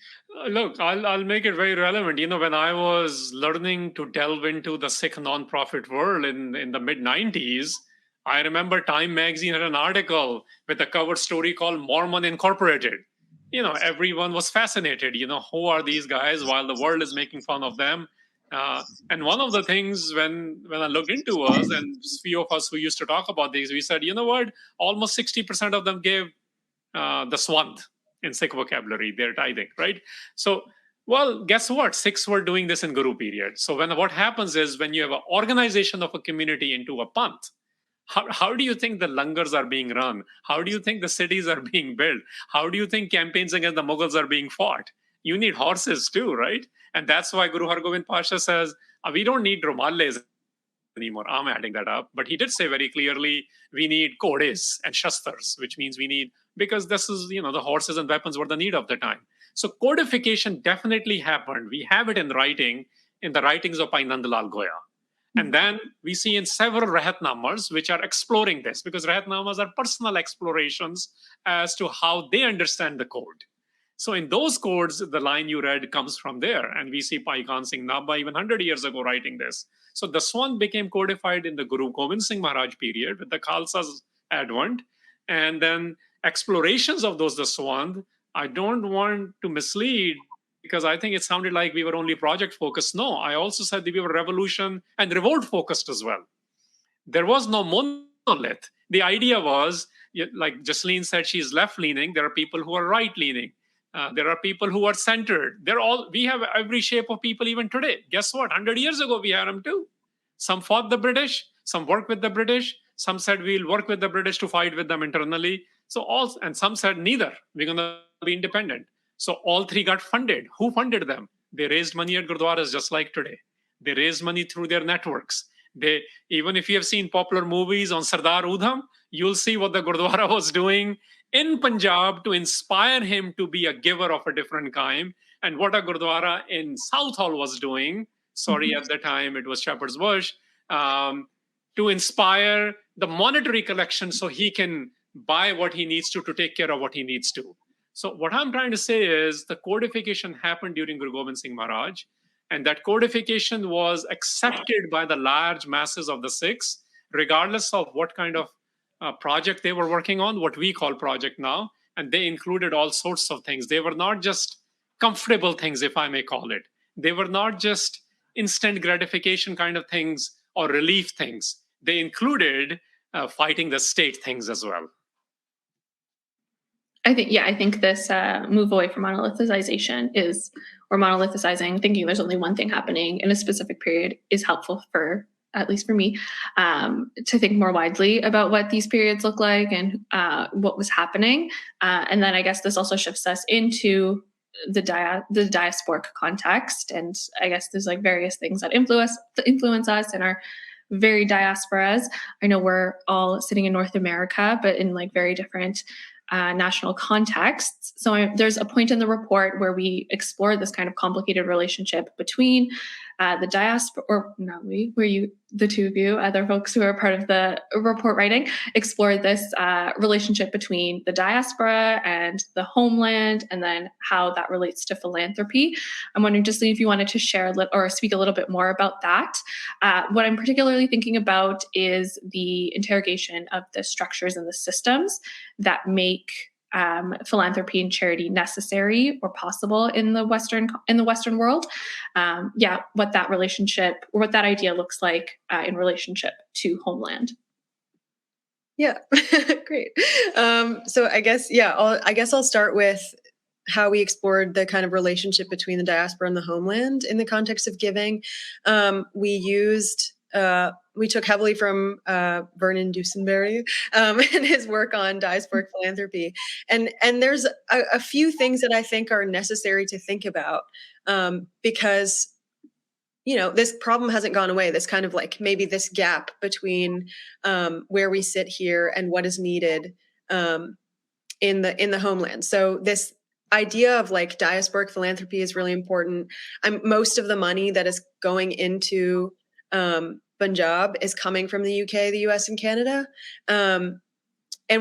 Look, I'll make it very relevant. When I was learning to delve into the Sikh nonprofit world in the mid-90s, I remember Time magazine had an article with a cover story called Mormon Incorporated. Everyone was fascinated. Who are these guys while the world is making fun of them? And one of the things when I looked into was, and few of us who used to talk about these, we said, what? Almost 60% of them gave the swant in Sikh vocabulary, they're tithing, right? So, well, guess what? Sikhs were doing this in Guru period. So what happens is when you have an organization of a community into a Panth, how do you think the langars are being run? How do you think the cities are being built? How do you think campaigns against the Mughals are being fought? You need horses too, right? And that's why Guru Hargobind Pasha says, we don't need romalles anymore. I'm adding that up. But he did say very clearly, we need kodes and shastars, which means we need, because this is, the horses and weapons were the need of the time. So codification definitely happened. We have it in writing, in the writings of Pai Nandlal Goya. And then we see in several Rehatnamas which are exploring this, because Rehatnamas are personal explorations as to how they understand the code. So in those codes, the line you read comes from there. And we see Pai Khan Singh Nabha even 100 years ago writing this. So the Swan became codified in the Guru Gobind Singh Maharaj period with the Khalsa's advent. And then explorations of those Daswand, I don't want to mislead, because I think it sounded like we were only project focused. No, I also said that we were revolution and revolt focused as well. There was no monolith. The idea was, like Jasleen said, she's left leaning. There are people who are right leaning. There are people who are centered. We have every shape of people even today. Guess what? 100 years ago, we had them too. Some fought the British, some worked with the British. Some said we'll work with the British to fight with them internally. And some said neither. We're going to be independent. So all three got funded. Who funded them? They raised money at gurdwaras just like today. They raised money through their networks. They, even if you have seen popular movies on Sardar Udham, you'll see what the gurdwara was doing in Punjab to inspire him to be a giver of a different kind, and what a gurdwara in Southall was doing. Sorry, at the time it was Shepherd's Bush, to inspire the monetary collection so he can buy what he needs to take care of what he needs to. So what I'm trying to say is the codification happened during Guru Gobind Singh Maharaj, and that codification was accepted by the large masses of the Sikhs, regardless of what kind of project they were working on, what we call project now. And they included all sorts of things. They were not just comfortable things, if I may call it. They were not just instant gratification kind of things or relief things. They included fighting the state things as well. I think this move away from monolithicization or monolithicizing, thinking there's only one thing happening in a specific period, is helpful for, at least for me, to think more widely about what these periods look like and what was happening. And then I guess this also shifts us into the diasporic context. And I guess there's like various things that influence us and our very diasporas. I know we're all sitting in North America, but in like very different national contexts. So there's a point in the report where we explore this kind of complicated relationship between the diaspora, or not we, where you, the two of you, other folks who are part of the report writing, explore this relationship between the diaspora and the homeland, and then how that relates to philanthropy. I'm wondering, just if you wanted to share or speak a little bit more about that. What I'm particularly thinking about is the interrogation of the structures and the systems that make philanthropy and charity necessary or possible in the Western world. What that relationship or what that idea looks like in relationship to homeland. Yeah, great. So I guess I'll start with how we explored the kind of relationship between the diaspora and the homeland in the context of giving. We took heavily from Vernon Dusenberry and his work on diasporic philanthropy. And there's a few things that I think are necessary to think about because, this problem hasn't gone away. This kind of like maybe this gap between where we sit here and what is needed in the homeland. So this idea of like diasporic philanthropy is really important. Most of the money that is going into Punjab is coming from the UK, the US, and Canada. And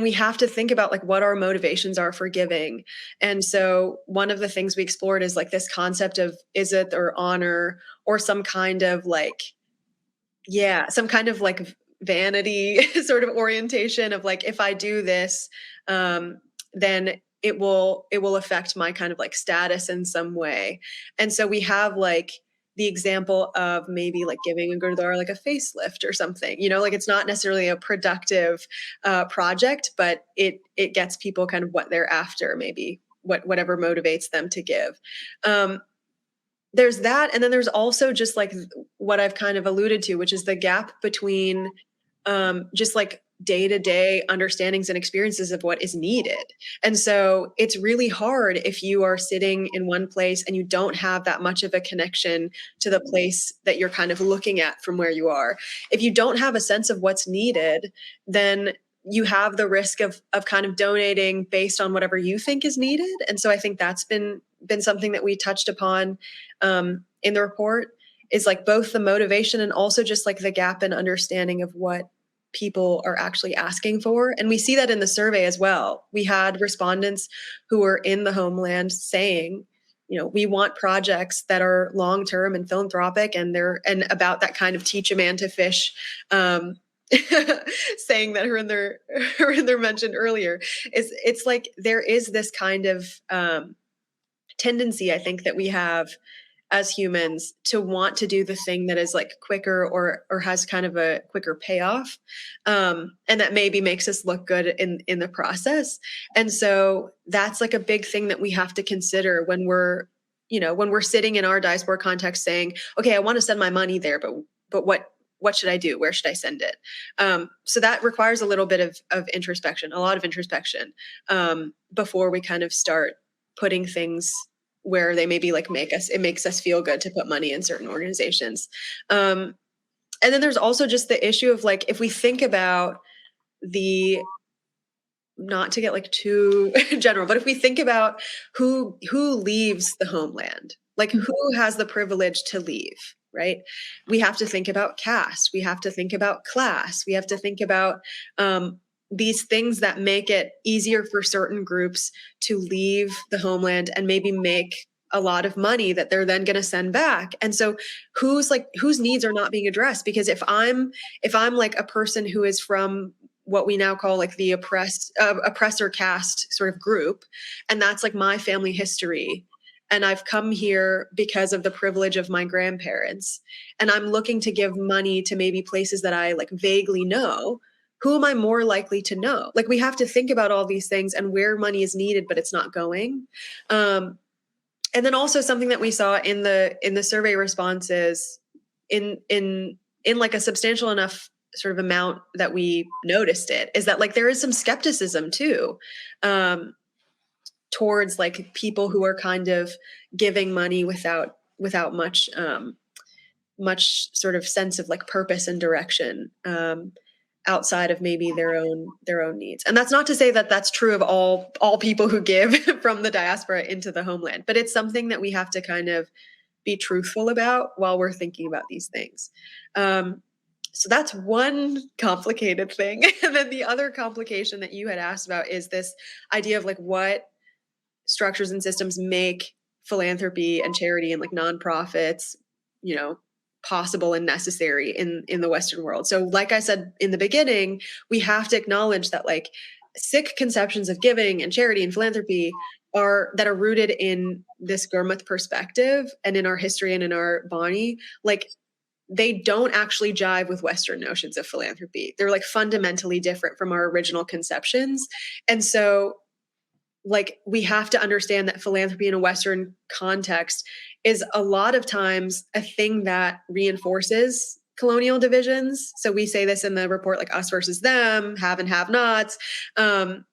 we have to think about like what our motivations are for giving. And so one of the things we explored is like this concept of izzat or honor or some kind of like vanity sort of orientation of like, if I do this, then it will affect my kind of like status in some way. And so we have like the example of maybe like giving a gurdwara like a facelift or something, like it's not necessarily a productive project, but it gets people kind of what they're after, maybe whatever motivates them to give. There's that. And then there's also just like what I've kind of alluded to, which is the gap between just like day-to-day understandings and experiences of what is needed. And so it's really hard if you are sitting in one place and you don't have that much of a connection to the place that you're kind of looking at from where you are. If you don't have a sense of what's needed, then you have the risk of kind of donating based on whatever you think is needed. And so I think that's been something that we touched upon in the report, is like both the motivation and also just like the gap in understanding of what people are actually asking for. And we see that in the survey as well. We had respondents who were in the homeland saying, we want projects that are long-term and philanthropic, and about that kind of teach a man to fish, saying that Harinder mentioned earlier. It's like there is this kind of tendency, I think, that we have as humans to want to do the thing that is like quicker or has kind of a quicker payoff. And that maybe makes us look good in the process. And so that's like a big thing that we have to consider when we're sitting in our diaspora context saying, okay, I want to send my money there, but what should I do? Where should I send it? So that requires a little bit of introspection, a lot of introspection, before we kind of start putting things where they maybe like it makes us feel good to put money in certain organizations. And then there's also just the issue of like, if we think about not to get like too general, but if we think about who leaves the homeland, like who has the privilege to leave, right? We have to think about caste. We have to think about class. We have to think about these things that make it easier for certain groups to leave the homeland and maybe make a lot of money that they're then going to send back. And so whose needs are not being addressed? Because if I'm like a person who is from what we now call like the oppressor caste sort of group, and that's like my family history, and I've come here because of the privilege of my grandparents, and I'm looking to give money to maybe places that I like vaguely know, who am I more likely to know? Like, we have to think about all these things and where money is needed, but it's not going. And then also something that we saw in the survey responses, in like a substantial enough sort of amount that we noticed it, is that like there is some skepticism too, towards like people who are kind of giving money without much sort of sense of like purpose and direction, outside of maybe their own needs. And that's not to say that that's true of all people who give from the diaspora into the homeland, but it's something that we have to kind of be truthful about while we're thinking about these things. So that's one complicated thing. And then the other complication that you had asked about is this idea of like what structures and systems make philanthropy and charity and like nonprofits, possible and necessary in the Western world. So like I said in the beginning, we have to acknowledge that like Sikh conceptions of giving and charity and philanthropy are rooted in this Gurmat perspective and in our history and in our Bani, like they don't actually jive with Western notions of philanthropy. They're like fundamentally different from our original conceptions. And so like we have to understand that philanthropy in a Western context is a lot of times a thing that reinforces colonial divisions. So we say this in the report, like us versus them, have and have nots, and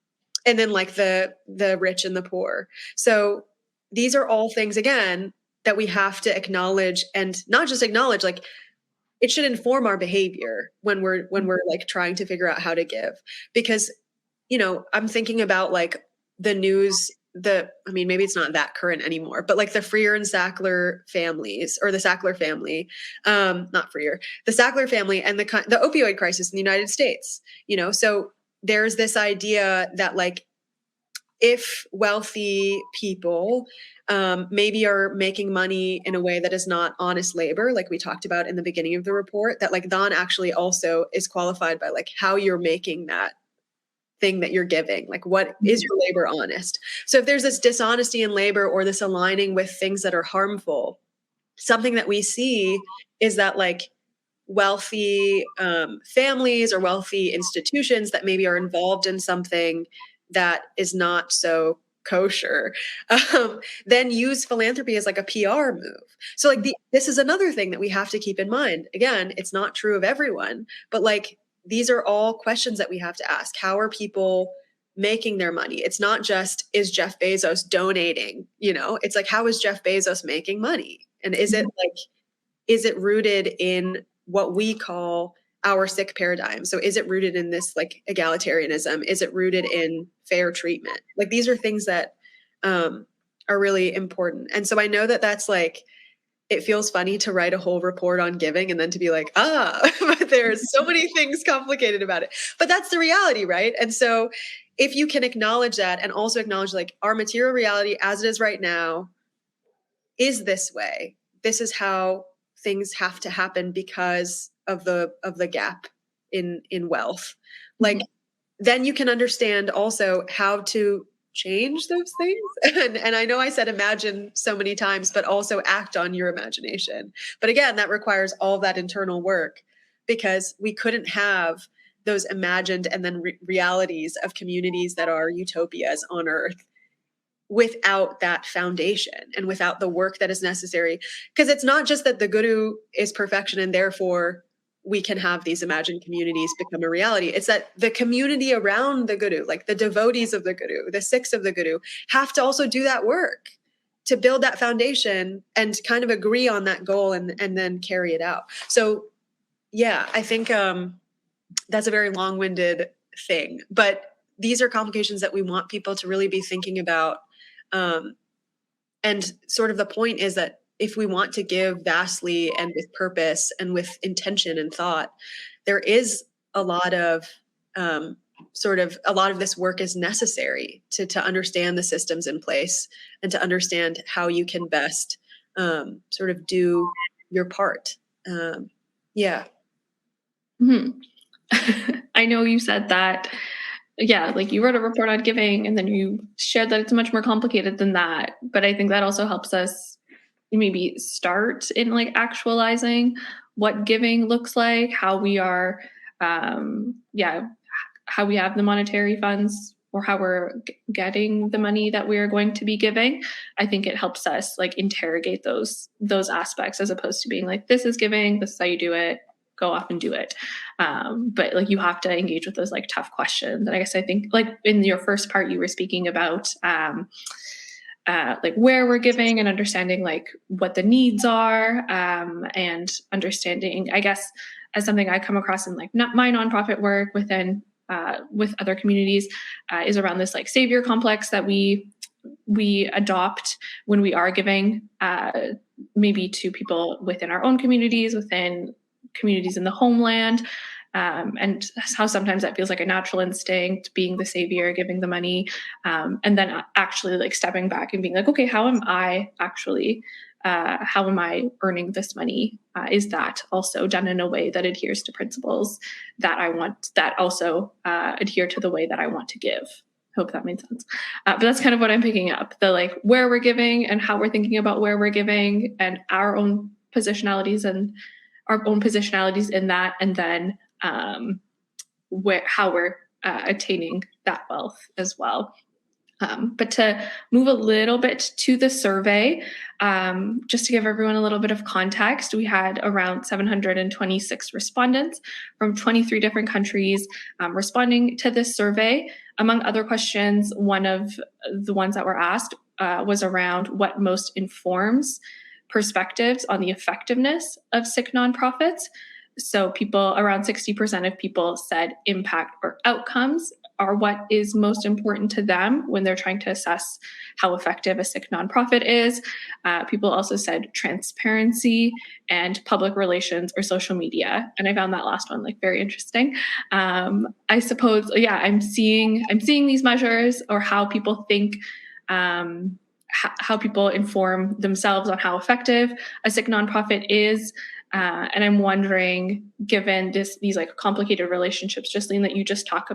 then like the rich and the poor. So these are all things, again, that we have to acknowledge, and not just acknowledge, like it should inform our behavior when we're like trying to figure out how to give. Because, I'm thinking about like the news, maybe it's not that current anymore, but like the Freer and Sackler families, or the Sackler family, not Freer, the Sackler family, and the opioid crisis in the United States, so there's this idea that like, if wealthy people maybe are making money in a way that is not honest labor, like we talked about in the beginning of the report, that like Dan actually also is qualified by like how you're making that thing that you're giving, like what is your labor honest? So if there's this dishonesty in labor or this aligning with things that are harmful, something that we see is that like wealthy families or wealthy institutions that maybe are involved in something that is not so kosher, then use philanthropy as like a PR move. So like this is another thing that we have to keep in mind. Again, it's not true of everyone, but like these are all questions that we have to ask. How are people making their money? It's not just, is Jeff Bezos donating? It's like, how is Jeff Bezos making money? And is it rooted in what we call our Sikh paradigm? So is it rooted in this like egalitarianism? Is it rooted in fair treatment? Like these are things that are really important. And so I know that that's like, it feels funny to write a whole report on giving and then to be like, but there's so many things complicated about it. But that's the reality, right? And so if you can acknowledge that, and also acknowledge like our material reality as it is right now is this way. This is how things have to happen because of the gap in wealth. Like, then you can understand also how to change those things. And I know I said imagine so many times, but also act on your imagination. But again, that requires all of that internal work, because we couldn't have those imagined and then realities of communities that are utopias on earth without that foundation and without the work that is necessary. Because it's not just that the guru is perfection and therefore we can have these imagined communities become a reality. It's that the community around the Guru, like the devotees of the Guru, the Sikhs of the Guru, have to also do that work to build that foundation and kind of agree on that goal and then carry it out. So yeah, I think that's a very long-winded thing, but these are complications that we want people to really be thinking about. And sort of the point is that if we want to give vastly and with purpose and with intention and thought, there is a lot of a lot of this work is necessary to understand the systems in place and to understand how you can best sort of do your part. Yeah. Mm-hmm. I know you said that, yeah, like you wrote a report on giving and then you shared that it's much more complicated than that. But I think that also helps us maybe start in like actualizing what giving looks like, how we are, how we have the monetary funds or how we're getting the money that we are going to be giving. I think it helps us like interrogate those aspects as opposed to being like, this is giving, this is how you do it, go off and do it. But like you have to engage with those like tough questions. And I guess I think like in your first part, you were speaking about like where we're giving and understanding like what the needs are, and understanding, I guess, as something I come across in like my nonprofit work within with other communities is around this like savior complex that we adopt when we are giving, maybe to people within our own communities, within communities in the homeland. And how sometimes that feels like a natural instinct, being the savior, giving the money, and then actually like stepping back and being like, okay, how am I earning this money? Is that also done in a way that adheres to principles that I want, that also adhere to the way that I want to give? Hope that made sense. But that's kind of what I'm picking up, the like where we're giving and how we're thinking about where we're giving and our own positionalities in that, and then how we're attaining that wealth as well. But to move a little bit to the survey, just to give everyone a little bit of context, we had around 726 respondents from 23 different countries responding to this survey. Among other questions, one of the ones that were asked was around what most informs perspectives on the effectiveness of Sikh nonprofits. So around 60% of people said impact or outcomes are what is most important to them when they're trying to assess how effective a Sikh nonprofit is. People also said transparency and public relations or social media. And I found that last one like very interesting. I suppose, yeah, I'm seeing these measures or how people think, how people inform themselves on how effective a Sikh nonprofit is. And I'm wondering, given these like complicated relationships, Justine, that you just talked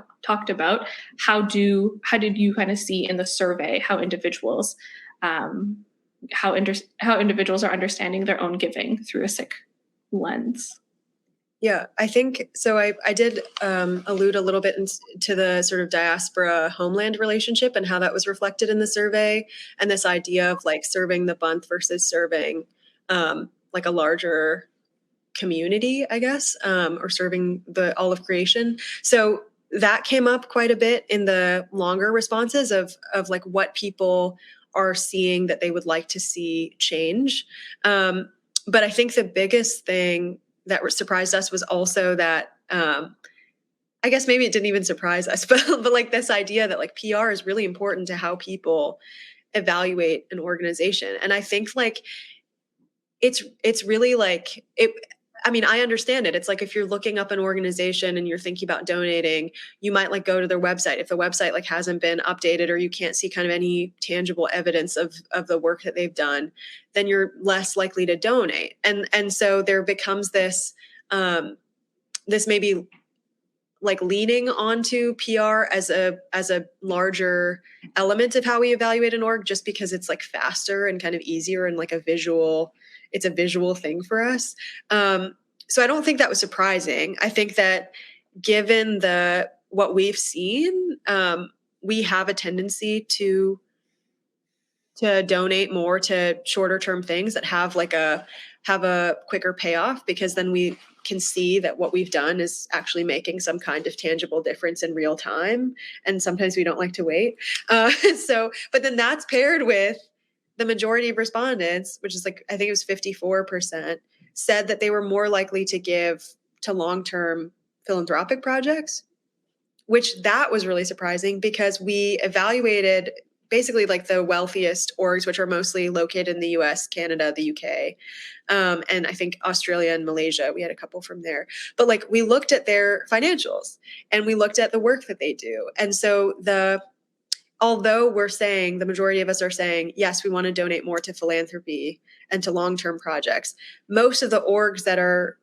about, how did you kind of see in the survey how individuals are understanding their own giving through a Sikh lens? Yeah, I think so. I did allude a little bit to the sort of diaspora homeland relationship and how that was reflected in the survey, and this idea of like serving the Panth versus serving like a larger community, I guess, or serving all of creation. So that came up quite a bit in the longer responses of like what people are seeing that they would like to see change. But I think the biggest thing that surprised us was also that I guess maybe it didn't even surprise us, but like this idea that like PR is really important to how people evaluate an organization. And I think like it's really like it. I mean, I understand it. It's like if you're looking up an organization and you're thinking about donating, you might like go to their website. If the website like hasn't been updated or you can't see kind of any tangible evidence of the work that they've done, then you're less likely to donate. And so there becomes this this maybe like leaning onto PR as a larger element of how we evaluate an org, just because it's like faster and kind of easier and like it's a visual thing for us. So I don't think that was surprising. I think that given what we've seen, we have a tendency to donate more to shorter term things that have a quicker payoff, because then we can see that what we've done is actually making some kind of tangible difference in real time. And sometimes we don't like to wait. But then that's paired with the majority of respondents, which is like, I think it was 54%, said that they were more likely to give to long-term philanthropic projects, which that was really surprising because we evaluated basically like the wealthiest orgs, which are mostly located in the US, Canada, the UK, and I think Australia and Malaysia. We had a couple from there. But like we looked at their financials and we looked at the work that they do. And so although we're saying, the majority of us are saying, yes, we want to donate more to philanthropy and to long-term projects, most of the orgs that are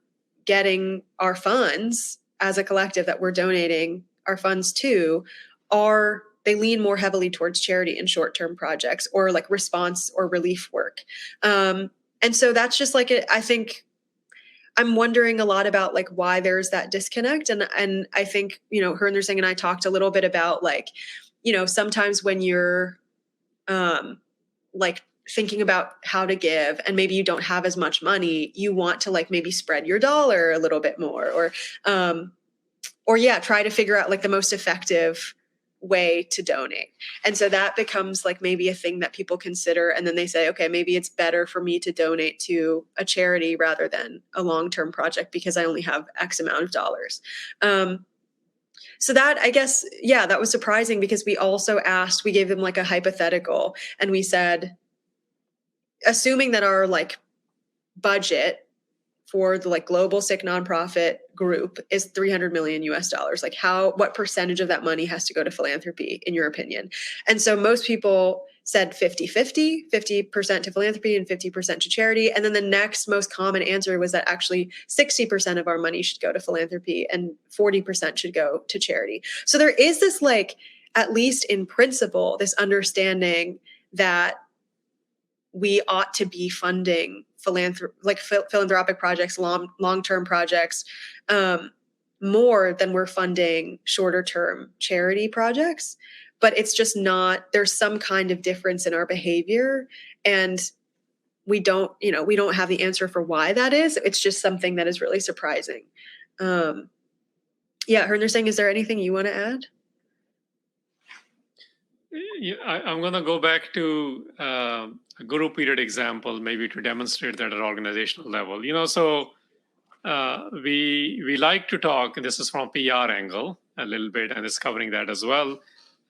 getting our funds as a collective that we're donating our funds to they lean more heavily towards charity and short-term projects or like response or relief work. And so that's just like, I think I'm wondering a lot about like why there's that disconnect. And I think, Harinder Singh and I talked a little bit about like, sometimes when you're like thinking about how to give and maybe you don't have as much money, you want to like maybe spread your dollar a little bit more or try to figure out like the most effective way to donate. And so that becomes like maybe a thing that people consider. And then they say, okay, maybe it's better for me to donate to a charity rather than a long-term project because I only have X amount of dollars. So that, I guess, that was surprising because we also we gave them like a hypothetical and we said, assuming that our like budget for the like global Sikh nonprofit group is $300 million US, like what percentage of that money has to go to philanthropy in your opinion? And so most people said 50-50, 50% to philanthropy and 50% to charity. And then the next most common answer was that actually 60% of our money should go to philanthropy and 40% should go to charity. So there is this like, at least in principle, this understanding that we ought to be funding philanthropic projects, long-term projects, more than we're funding shorter-term charity projects. But it's just not, there's some kind of difference in our behavior. And we don't have the answer for why that is. It's just something that is really surprising. Harinder Singh, is there anything you want to add? I'm going to go back to a guru period example, maybe to demonstrate that at organizational level. So we like to talk, and this is from PR angle a little bit, and it's covering that as well,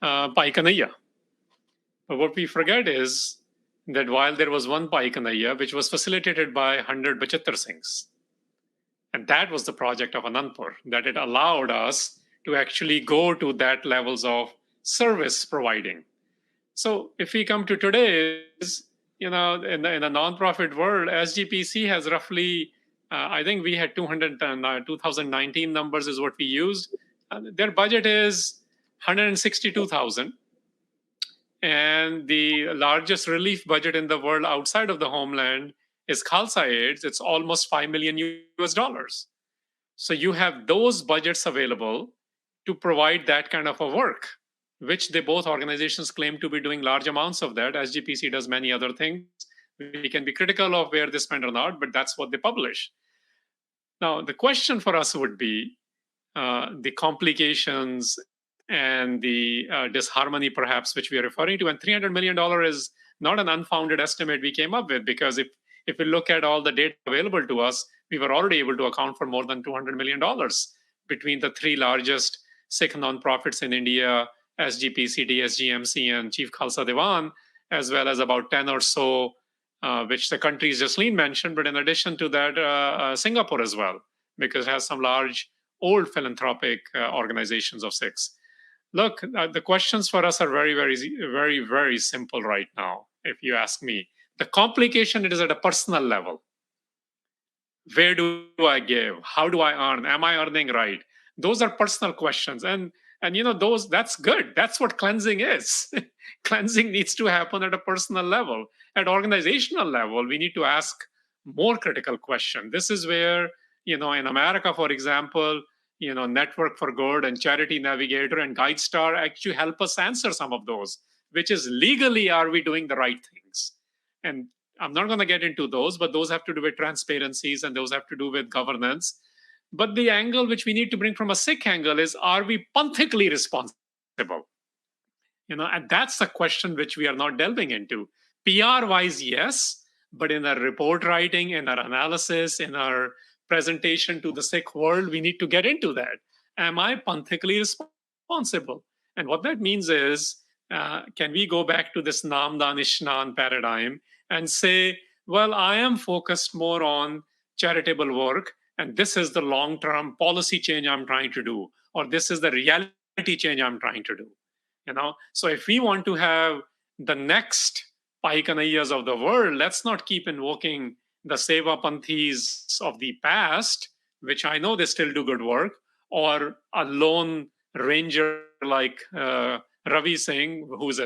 Pai Kanhaiya. But what we forget is that while there was one Pai Kanhaiya, which was facilitated by 100 Bachittar Singhs, and that was the project of Anandpur, that it allowed us to actually go to that levels of service providing. So if we come to today's, in the nonprofit world, SGPC has roughly, I think we had 2019 numbers is what we used. Their budget is 162,000. And the largest relief budget in the world outside of the homeland is Khalsa AIDS. It's almost $5 million US. So you have those budgets available to provide that kind of a work, which both organizations claim to be doing large amounts of that. SGPC does many other things. We can be critical of where they spend or not, but that's what they publish. Now, the question for us would be the complications and the disharmony, perhaps, which we are referring to. And $300 million is not an unfounded estimate we came up with, because if we look at all the data available to us, we were already able to account for more than $200 million between the three largest Sikh nonprofits in India, SGPC, DSGMC, and Chief Khalsa Diwan, as well as about 10 or so, which the countries Jasleen mentioned. But in addition to that, Singapore as well, because it has some large old philanthropic organizations of Sikhs. Look, the questions for us are very, very, very, very simple right now, if you ask me. The complication, it is at a personal level. Where do I give? How do I earn? Am I earning right? Those are personal questions. And that's good. That's what cleansing is. Cleansing needs to happen at a personal level. At organizational level, we need to ask more critical questions. This is where, in America, for example, Network for Good and Charity Navigator and GuideStar actually help us answer some of those, which is legally, are we doing the right things? And I'm not going to get into those, but those have to do with transparencies and those have to do with governance. But the angle which we need to bring from a Sikh angle is, are we panthically responsible? And that's the question which we are not delving into. PR wise, yes, but in our report writing, in our analysis, in our presentation to the Sikh world, we need to get into that. Am I panthically responsible? And what that means is, can we go back to this Nam-Dan-Isnan paradigm and say, well, I am focused more on charitable work, and this is the long-term policy change I'm trying to do, or this is the reality change I'm trying to do. So if we want to have the next Pai Kanhaiyas of the world, let's not keep invoking the Seva Panthis of the past, which I know they still do good work, or a lone ranger like Ravi Singh, who's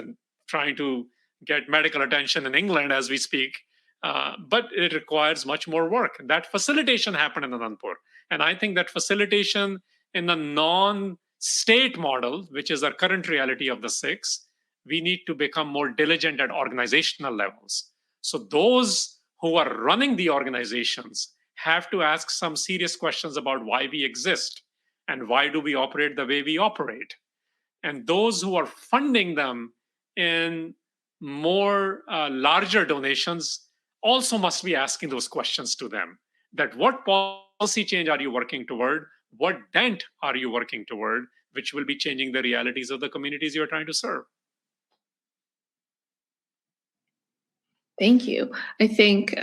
trying to get medical attention in England as we speak. But it requires much more work. That facilitation happened in Anandpur. And I think that facilitation in the non-state model, which is our current reality of the Sikhs, we need to become more diligent at organizational levels. So those who are running the organizations have to ask some serious questions about why we exist and why do we operate the way we operate. And those who are funding them in more larger donations also must be asking those questions to them. That what policy change are you working toward? What dent are you working toward, which will be changing the realities of the communities you're trying to serve? Thank you. I think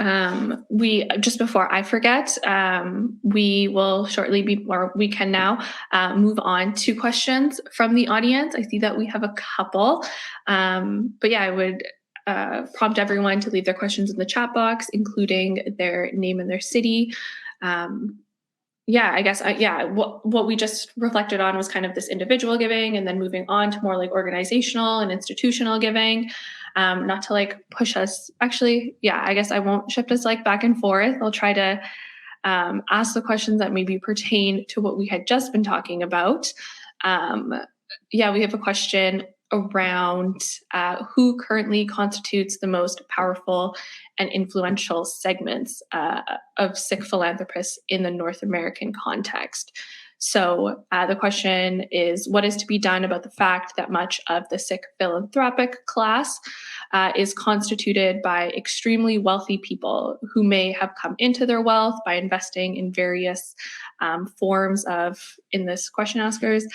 we, just before I forget, we will shortly be, or we can now move on to questions from the audience. I see that we have a couple, but yeah, I would prompt everyone to leave their questions in the chat box, including their name and their city. Yeah, I guess, what we just reflected on was kind of this individual giving, and then moving on to more like organizational and institutional giving. Not to like push us, actually, yeah, I guess I won't shift us like back and forth. I'll try to ask the questions that maybe pertain to what we had just been talking about. Yeah, we have a question around who currently constitutes the most powerful and influential segments of Sikh philanthropists in the North American context. So the question is, what is to be done about the fact that much of the Sikh philanthropic class is constituted by extremely wealthy people who may have come into their wealth by investing in various forms of, in this question asker's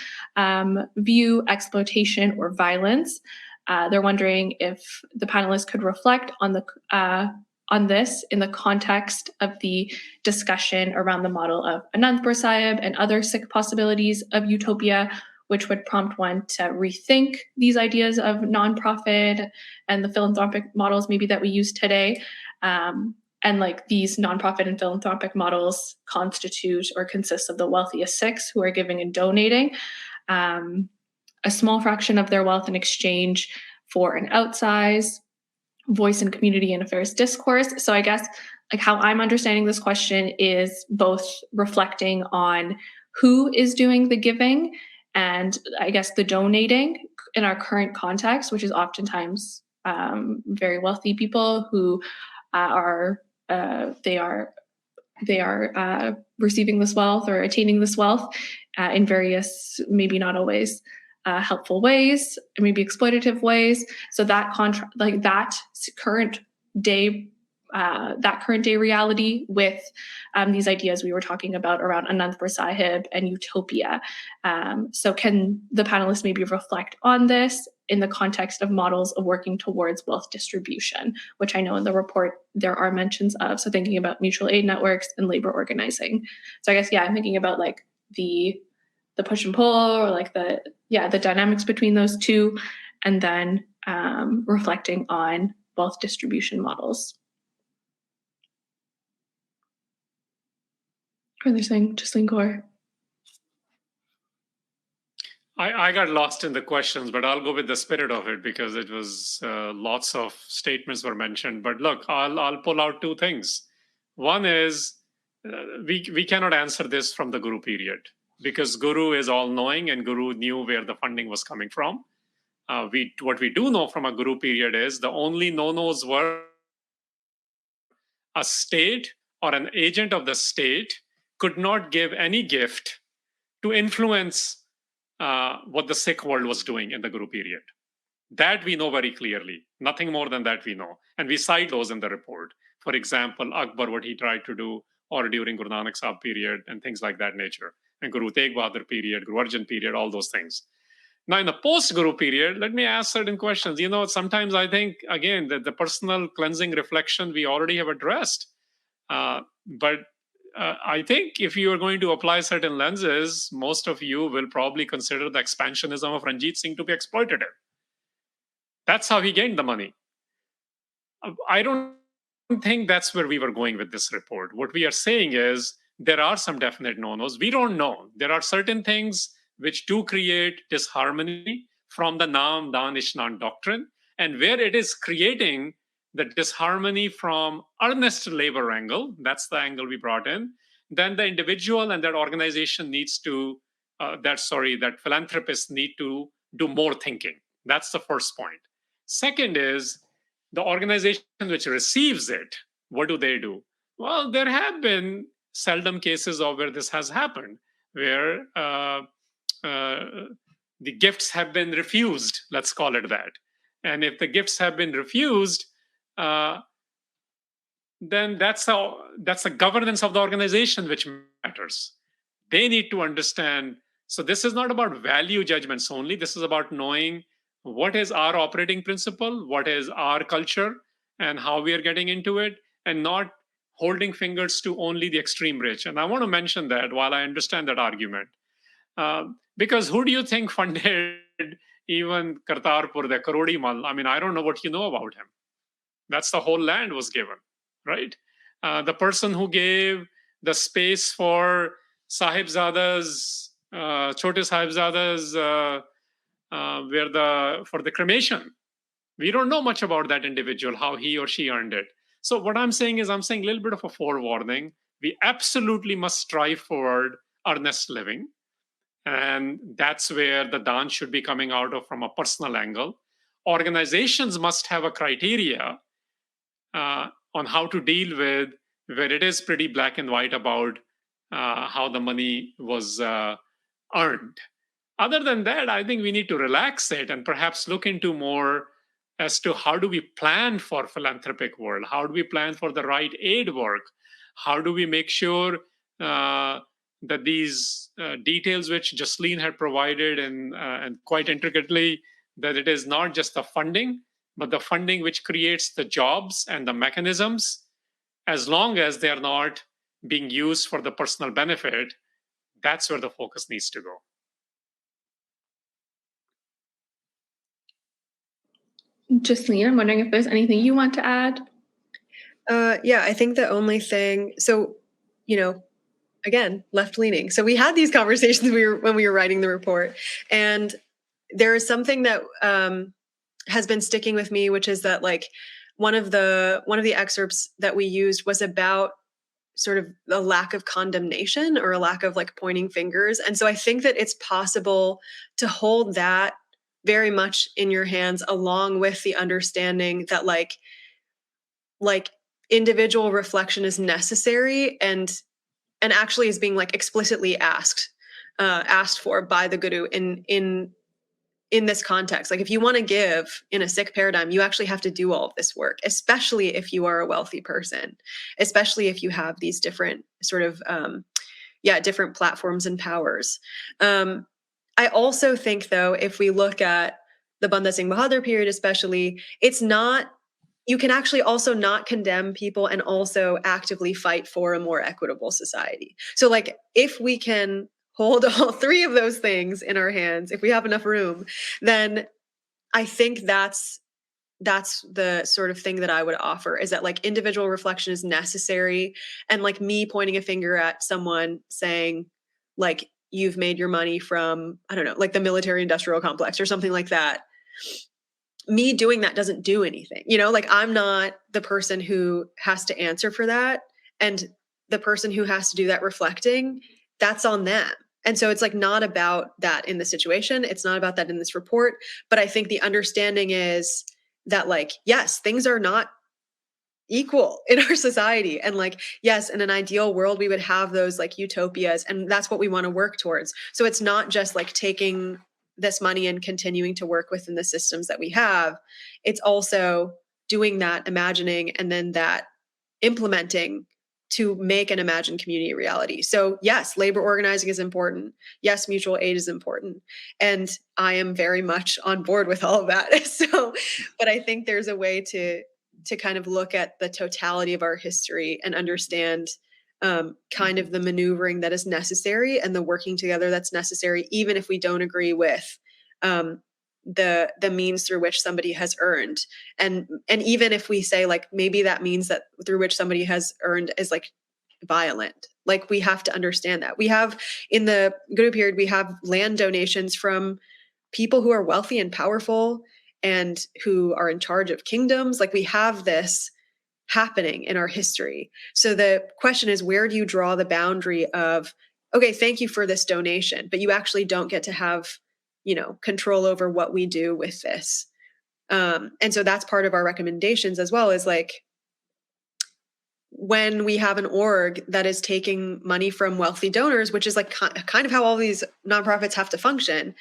view, exploitation or violence. They're wondering if the panelists could reflect on this in the context of the discussion around the model of Anandpur Sahib and other Sikh possibilities of utopia, which would prompt one to rethink these ideas of nonprofit and the philanthropic models maybe that we use today. And like these nonprofit and philanthropic models constitute or consist of the wealthiest Sikhs who are giving and donating a small fraction of their wealth in exchange for an outsize voice in community and affairs discourse. So I guess like how I'm understanding this question is both reflecting on who is doing the giving and I guess the donating in our current context, which is oftentimes very wealthy people who are receiving this wealth or attaining this wealth in various, maybe not always helpful ways, maybe exploitative ways. So that that current day reality with these ideas we were talking about around Anandpur Sahib and utopia. So can the panelists maybe reflect on this in the context of models of working towards wealth distribution, which I know in the report there are mentions of. So thinking about mutual aid networks and labor organizing. So I guess, yeah, I'm thinking about like the push and pull or like the dynamics between those two, and then reflecting on wealth distribution models. Are they saying Jasleen Kaur? I got lost in the questions, but I'll go with the spirit of it because it was lots of statements were mentioned. But look, I'll pull out two things. One is we cannot answer this from the Guru period because Guru is all-knowing and Guru knew where the funding was coming from. What we do know from a Guru period is the only no-nos were a state or an agent of the state could not give any gift to influence what the Sikh world was doing in the Guru period. That we know very clearly. Nothing more than that we know. And we cite those in the report. For example, Akbar, what he tried to do, or during Guru Nanak Sahib period, and things like that nature. And Guru Tegh Bahadur period, Guru Arjan period, all those things. Now, in the post-Guru period, let me ask certain questions. Sometimes I think, again, that the personal cleansing reflection we already have addressed. But I think if you are going to apply certain lenses, most of you will probably consider the expansionism of Ranjit Singh to be exploitative. That's how he gained the money. I don't think that's where we were going with this report. What we are saying is there are some definite no-nos. We don't know. There are certain things which do create disharmony from the Nam-Dan-Isnan doctrine, and where it is creating the disharmony from earnest labor angle, that's the angle we brought in, then the individual and that organization needs to, that philanthropists need to do more thinking. That's the first point. Second is the organization which receives it, what do? Well, there have been seldom cases of where this has happened, where the gifts have been refused, let's call it that. And if the gifts have been refused, then that's the governance of the organization which matters. They need to understand. So this is not about value judgments only. This is about knowing what is our operating principle, what is our culture, and how we are getting into it, and not holding fingers to only the extreme rich. And I want to mention that while I understand that argument. Because who do you think funded even Kartarpur, the Karodi Mal? I mean, I don't know what you know about him. That's the whole land was given, right? The person who gave the space for Sahibzada's, Chote Sahibzada's, for the cremation. We don't know much about that individual, how he or she earned it. So what I'm saying is, I'm saying a little bit of a forewarning. We absolutely must strive forward earnest living. And that's where the dance should be coming out of from a personal angle. Organizations must have a criteria on how to deal with where it is pretty black and white about how the money was earned. Other than that, I think we need to relax it and perhaps look into more as to how do we plan for philanthropic world? How do we plan for the right aid work? How do we make sure that these details which Jasleen had provided and quite intricately, that it is not just the funding, but the funding which creates the jobs and the mechanisms, as long as they're not being used for the personal benefit, that's where the focus needs to go. Jasleen, I'm wondering if there's anything you want to add? Yeah, I think the only thing, so, again, left-leaning. So we had these conversations when we were writing the report, and there is something that has been sticking with me, which is that one of the excerpts that we used was about sort of a lack of condemnation or a lack of pointing fingers. And so I think that it's possible to hold that very much in your hands, along with the understanding that individual reflection is necessary and actually is being explicitly asked for by the Guru in this context. If you want to give in a Sikh paradigm, you actually have to do all of this work, especially if you are a wealthy person, especially if you have these different sort of different platforms and powers. I also think, though, if we look at the Banda Singh Bahadur period, especially, you can actually also not condemn people and also actively fight for a more equitable society. So if we can hold all three of those things in our hands, if we have enough room, then I think that's the sort of thing that I would offer, is that individual reflection is necessary. And me pointing a finger at someone saying you've made your money from, I don't know, the military industrial complex or something like that. Me doing that doesn't do anything. I'm not the person who has to answer for that. And the person who has to do that reflecting, that's on them. And so it's not about that in the situation. It's not about that in this report. But I think the understanding is that yes, things are not equal in our society. And like, yes, in an ideal world, we would have those like utopias, and that's what we want to work towards. So it's not just like taking this money and continuing to work within the systems that we have. It's also doing that, imagining, and then that implementing to make an imagined community a reality. So yes, labor organizing is important. Yes, mutual aid is important. And I am very much on board with all of that. So, but I think there's a way to kind of look at the totality of our history and understand kind of the maneuvering that is necessary and the working together that's necessary, even if we don't agree with the means through which somebody has earned. And even if we say like maybe that means that through which somebody has earned is like violent, like we have to understand that. We have in the Guru period, we have land donations from people who are wealthy and powerful and who are in charge of kingdoms. Like we have this happening in our history. So the question is, where do you draw the boundary of, okay, thank you for this donation, but you actually don't get to have, control over what we do with this. And so that's part of our recommendations as well, is like, when we have an org that is taking money from wealthy donors, which is like kind of how all these nonprofits have to function,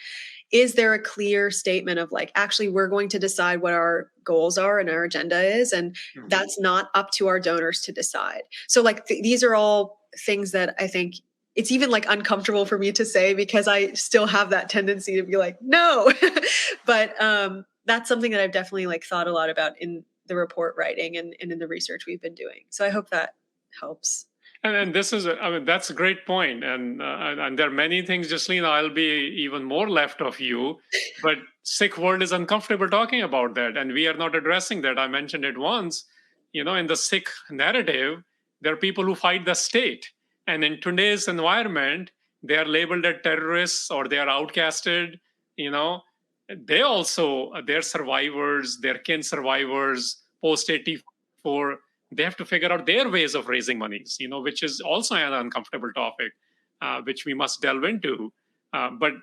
is there a clear statement of like, actually, we're going to decide what our goals are and our agenda is, and that's not up to our donors to decide. So like these are all things that I think it's even like uncomfortable for me to say, because I still have that tendency to be like, no, but that's something that I've definitely like thought a lot about in the report writing and in the research we've been doing. So I hope that helps. And this is, that's a great point. And there are many things, Jaslene, I'll be even more left of you, but Sikh world is uncomfortable talking about that. And we are not addressing that. I mentioned it once, in the Sikh narrative, there are people who fight the state. And in today's environment, they are labeled as terrorists or they are outcasted, They also, their survivors, their kin survivors, post 84, they have to figure out their ways of raising monies, which is also an uncomfortable topic, which we must delve into. But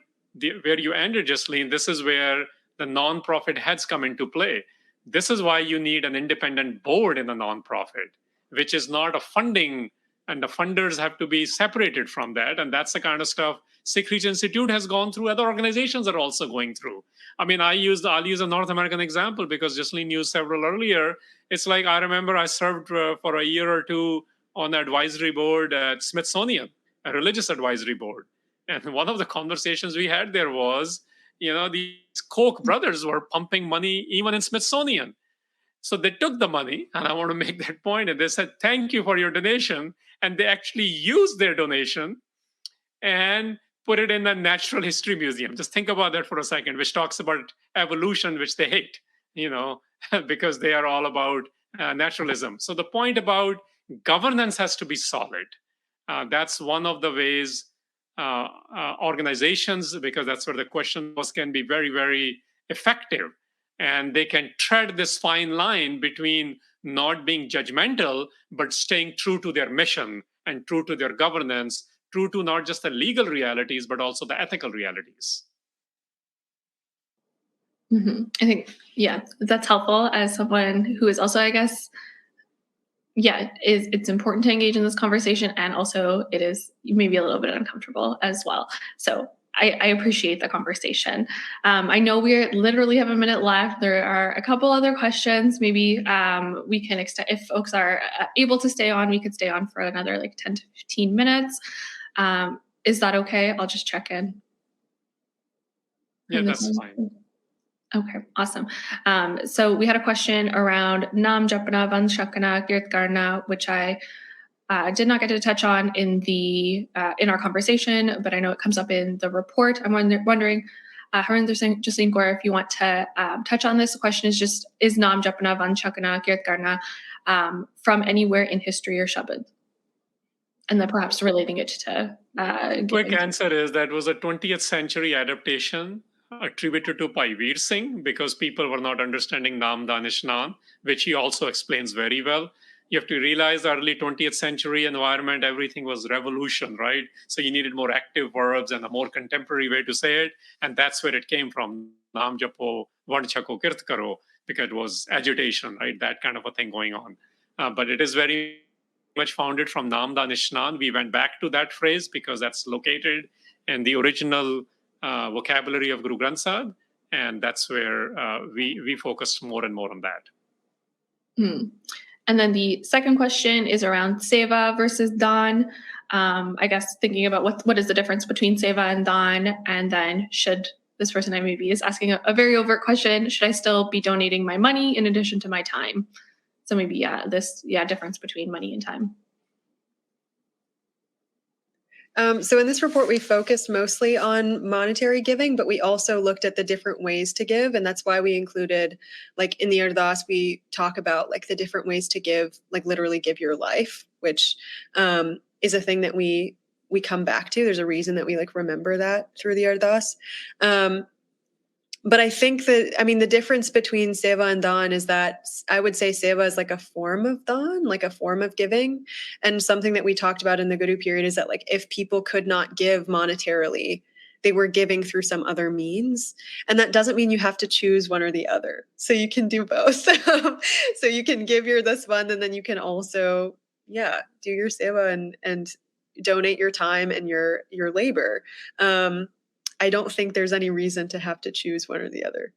where you ended, Jaslene, this is where the nonprofit heads come into play. This is why you need an independent board in a nonprofit, which is not a funding, and the funders have to be separated from that. And that's the kind of stuff Sikh Research Institute has gone through. Other organizations are also going through. I mean, I'll use a North American example because Jaslene used several earlier. It's like, I remember I served for a year or two on the advisory board at Smithsonian, a religious advisory board. And one of the conversations we had there was, these Koch brothers were pumping money even in Smithsonian. So they took the money, and I want to make that point, and they said, thank you for your donation. And they actually used their donation and put it in the Natural History Museum. Just think about that for a second, which talks about evolution, which they hate, because they are all about naturalism. So the point about governance has to be solid. That's one of the ways organizations, because that's where the question was, can be very, very effective. And they can tread this fine line between not being judgmental, but staying true to their mission and true to their governance, true to not just the legal realities, but also the ethical realities. Mm-hmm. I think, that's helpful as someone who is also, I guess, it's important to engage in this conversation, and also it is maybe a little bit uncomfortable as well. So I appreciate the conversation. I know we literally have a minute left. There are a couple other questions. Maybe we can extend, if folks are able to stay on, we could stay on for another like 10 to 15 minutes. Is that okay? I'll just check in. Yeah, that's fine. Okay, awesome. So we had a question around Nam Japana Van Shakana Girt Karna, which I did not get to touch on in our conversation, but I know it comes up in the report. I'm wondering, Harinder Singh, Jaslene Kaur, if you want to touch on this. The question is just, is Nam Japana Van Shakana Girt Karna from anywhere in history or Shabad? And then perhaps relating it to quick answer is that was a 20th century adaptation attributed to Pai Veer Singh, because people were not understanding Nam-Dan-Isnan, which he also explains very well. You have to realize the early 20th century environment, everything was revolution, right? So you needed more active verbs and a more contemporary way to say it. And that's where it came from, Nam Japo, Vand Chako, Kirt Karo, because it was agitation, right? That kind of a thing going on. but it is very much founded from Nam-Dan-Isnan. We went back to that phrase because that's located in the original vocabulary of Guru Granth Sahib, and that's where we focused more and more on that. And then the second question is around seva versus dan. I guess thinking about what is the difference between seva and dan, and then should this person maybe is asking a very overt question, should I still be donating my money in addition to my time? So maybe this difference between money and time. So in this report, we focused mostly on monetary giving, but we also looked at the different ways to give. And that's why we included, like in the Ardas, we talk about like the different ways to give, like literally give your life, which is a thing that we come back to. There's a reason that we like remember that through the Ardas. But I think that, I mean, the difference between seva and dan is that I would say seva is like a form of dan, like a form of giving. And something that we talked about in the Guru period is that like if people could not give monetarily, they were giving through some other means. And that doesn't mean you have to choose one or the other. So you can do both. So you can give your this one, and then you can also, do your seva and donate your time and your labor. I don't think there's any reason to have to choose one or the other.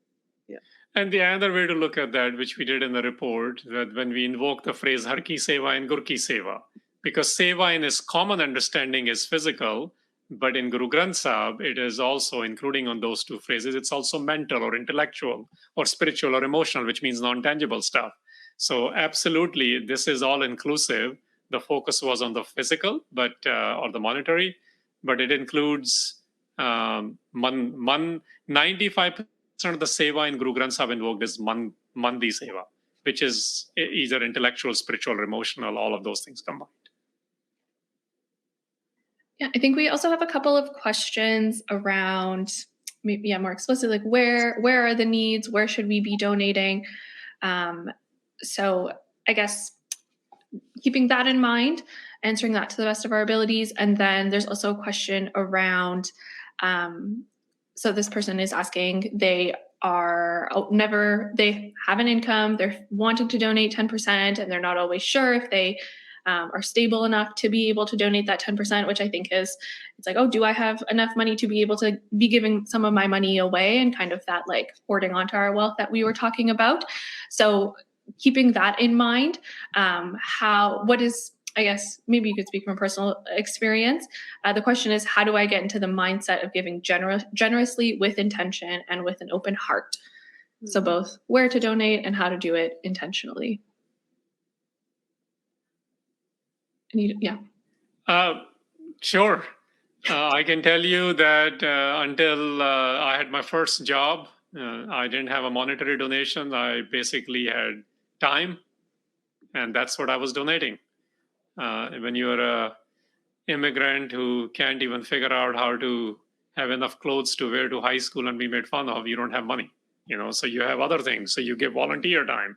Yeah. And the other way to look at that, which we did in the report, that when we invoke the phrase Har ki seva and Gur ki seva, because seva in its common understanding is physical, but in Guru Granth Sahib, it is also, including on those two phrases, it's also mental or intellectual or spiritual or emotional, which means non-tangible stuff. So absolutely, this is all inclusive. The focus was on the physical, but or the monetary, but it includes 95% of the seva in Guru Granth Sahib invoked is mandi seva, which is either intellectual, spiritual, or emotional, all of those things combined. Yeah, I think we also have a couple of questions around, maybe more explicit, like where are the needs? Where should we be donating? So I guess keeping that in mind, answering that to the best of our abilities. And then there's also a question around, so this person is asking, they have an income, they're wanting to donate 10%, and they're not always sure if they are stable enough to be able to donate that 10%, which I think it's like, oh, do I have enough money to be able to be giving some of my money away, and kind of that like hoarding onto our wealth that we were talking about. So keeping that in mind, I guess maybe you could speak from personal experience. The question is, how do I get into the mindset of giving generously with intention and with an open heart? Mm-hmm. So both where to donate and how to do it intentionally. Sure. I can tell you that until I had my first job, I didn't have a monetary donation. I basically had time, and that's what I was donating. When you're an immigrant who can't even figure out how to have enough clothes to wear to high school and be made fun of, you don't have money, so you have other things. So you give volunteer time.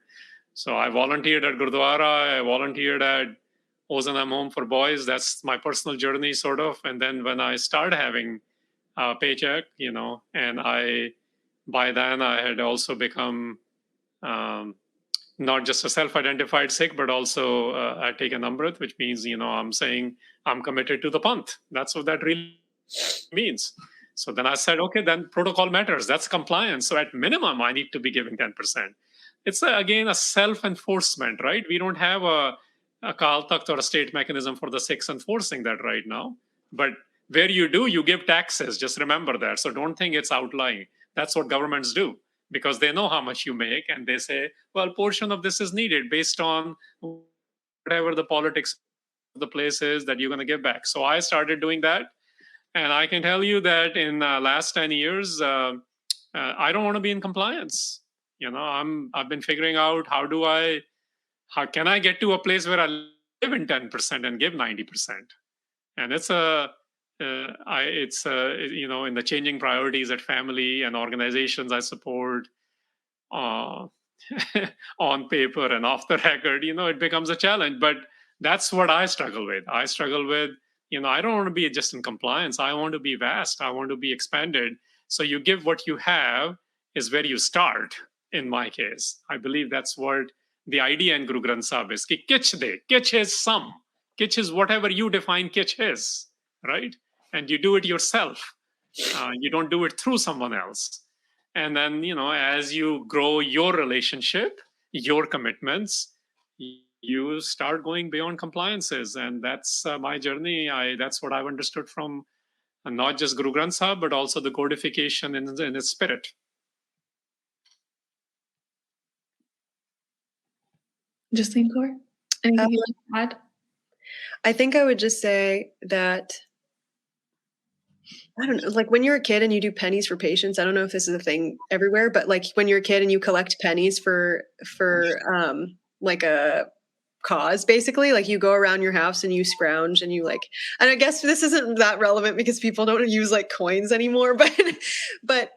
So I volunteered at Gurdwara, I volunteered at Ozanam Home for Boys. That's my personal journey, sort of. And then when I started having a paycheck, and by then I had also become not just a self-identified Sikh, but also I take an Amrit, which means, I'm saying I'm committed to the Panth. That's what that really means. So then I said, okay, then protocol matters. That's compliance. So at minimum, I need to be giving 10%. It's, again, a self-enforcement, right? We don't have a Akal Takht or a state mechanism for the Sikhs enforcing that right now. But where you do, you give taxes. Just remember that. So don't think it's outlying. That's what governments do, because they know how much you make, and they say, well, portion of this is needed based on whatever the politics of the place is that you're going to give back. So I started doing that. And I can tell you that in the last 10 years, I don't want to be in compliance. I've been figuring out how can I get to a place where I live in 10% and give 90%? And it's in the changing priorities at family and organizations I support on paper and off the record, it becomes a challenge. But that's what I struggle with. I struggle with, I don't want to be just in compliance. I want to be vast. I want to be expanded. So you give what you have is where you start, in my case. I believe that's what The idea in Guru Granth Sahib is ki kich de. Kich is some. Kich is whatever you define kich is, right? And you do it yourself. You don't do it through someone else. And then, as you grow your relationship, your commitments, you start going beyond compliances. And that's my journey. That's what I've understood from not just Guru Granth Sahib, but also the codification in its spirit. Jasleen Kaur, anything you'd like to add? I think I would just say that, I don't know, like when you're a kid and you do pennies for patients, I don't know if this is a thing everywhere, but like when you're a kid and you collect pennies for like a cause, basically, like you go around your house and you scrounge and you like, and I guess this isn't that relevant because people don't use like coins anymore, but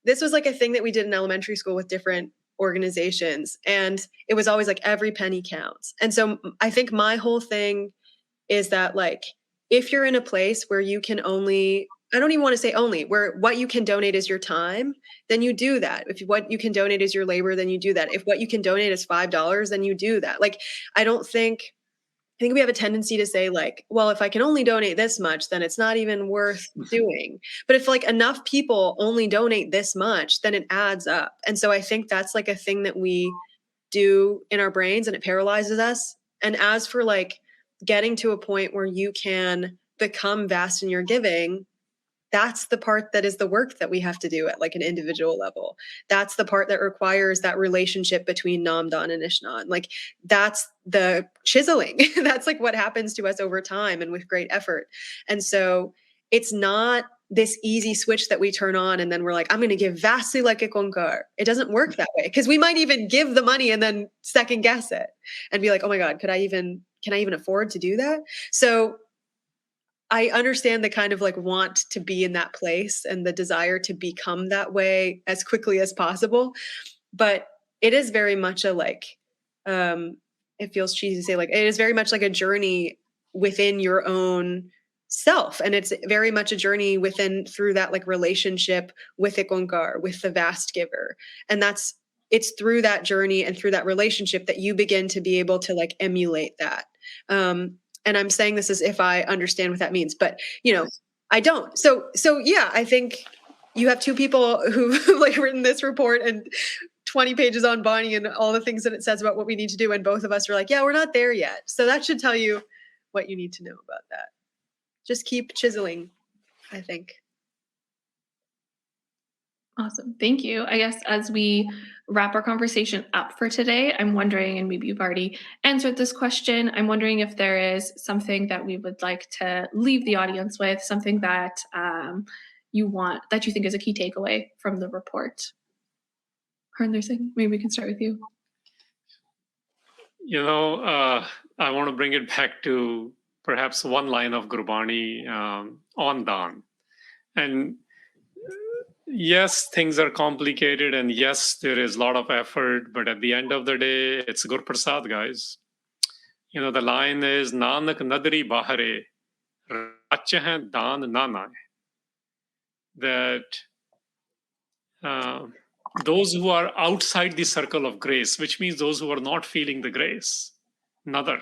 this was like a thing that we did in elementary school with different organizations, and it was always like every penny counts. And so I think my whole thing is that, like, if you're in a place where you can only, I don't even want to say only, where what you can donate is your time, then you do that. If what you can donate is your labor, then you do that. If what you can donate is $5, then you do that. Like, I think we have a tendency to say, like, well, if I can only donate this much, then it's not even worth doing. But if like enough people only donate this much, then it adds up. And so I think that's like a thing that we do in our brains, and it paralyzes us. And as for like getting to a point where you can become vast in your giving, that's the part that is the work that we have to do at like an individual level. That's the part that requires that relationship between Nam-Dan-Isnan. Like, that's the chiseling. That's like what happens to us over time and with great effort. And so it's not this easy switch that we turn on and then we're like, I'm going to give vastly like a konkar. It doesn't work that way, because we might even give the money and then second guess it and be like, oh my God, can I even afford to do that? So I understand the kind of like want to be in that place and the desire to become that way as quickly as possible. But it is very much a like, it feels cheesy to say, like, it is very much like a journey within your own self. And it's very much a journey through that like relationship with Ikonkar, with the vast giver. And it's through that journey and through that relationship that you begin to be able to like emulate that. And I'm saying this as if I understand what that means, but I don't. So yeah, I think you have two people who've like written this report and 20 pages on Bonnie and all the things that it says about what we need to do. And both of us are like, yeah, we're not there yet. So that should tell you what you need to know about that. Just keep chiseling, I think. Awesome. Thank you. I guess as we wrap our conversation up for today, I'm wondering, and maybe you've already answered this question, I'm wondering if there is something that we would like to leave the audience with, something that you think is a key takeaway from the report. Harinder Singh, maybe we can start with you. I want to bring it back to perhaps one line of Gurbani on Dan. And yes, things are complicated, and yes, there is a lot of effort, but at the end of the day, it's Gur Prasad, guys. The line is, Nanak nadri bahare, rachahan dan nana. That those who are outside the circle of grace, which means those who are not feeling the grace, nadar,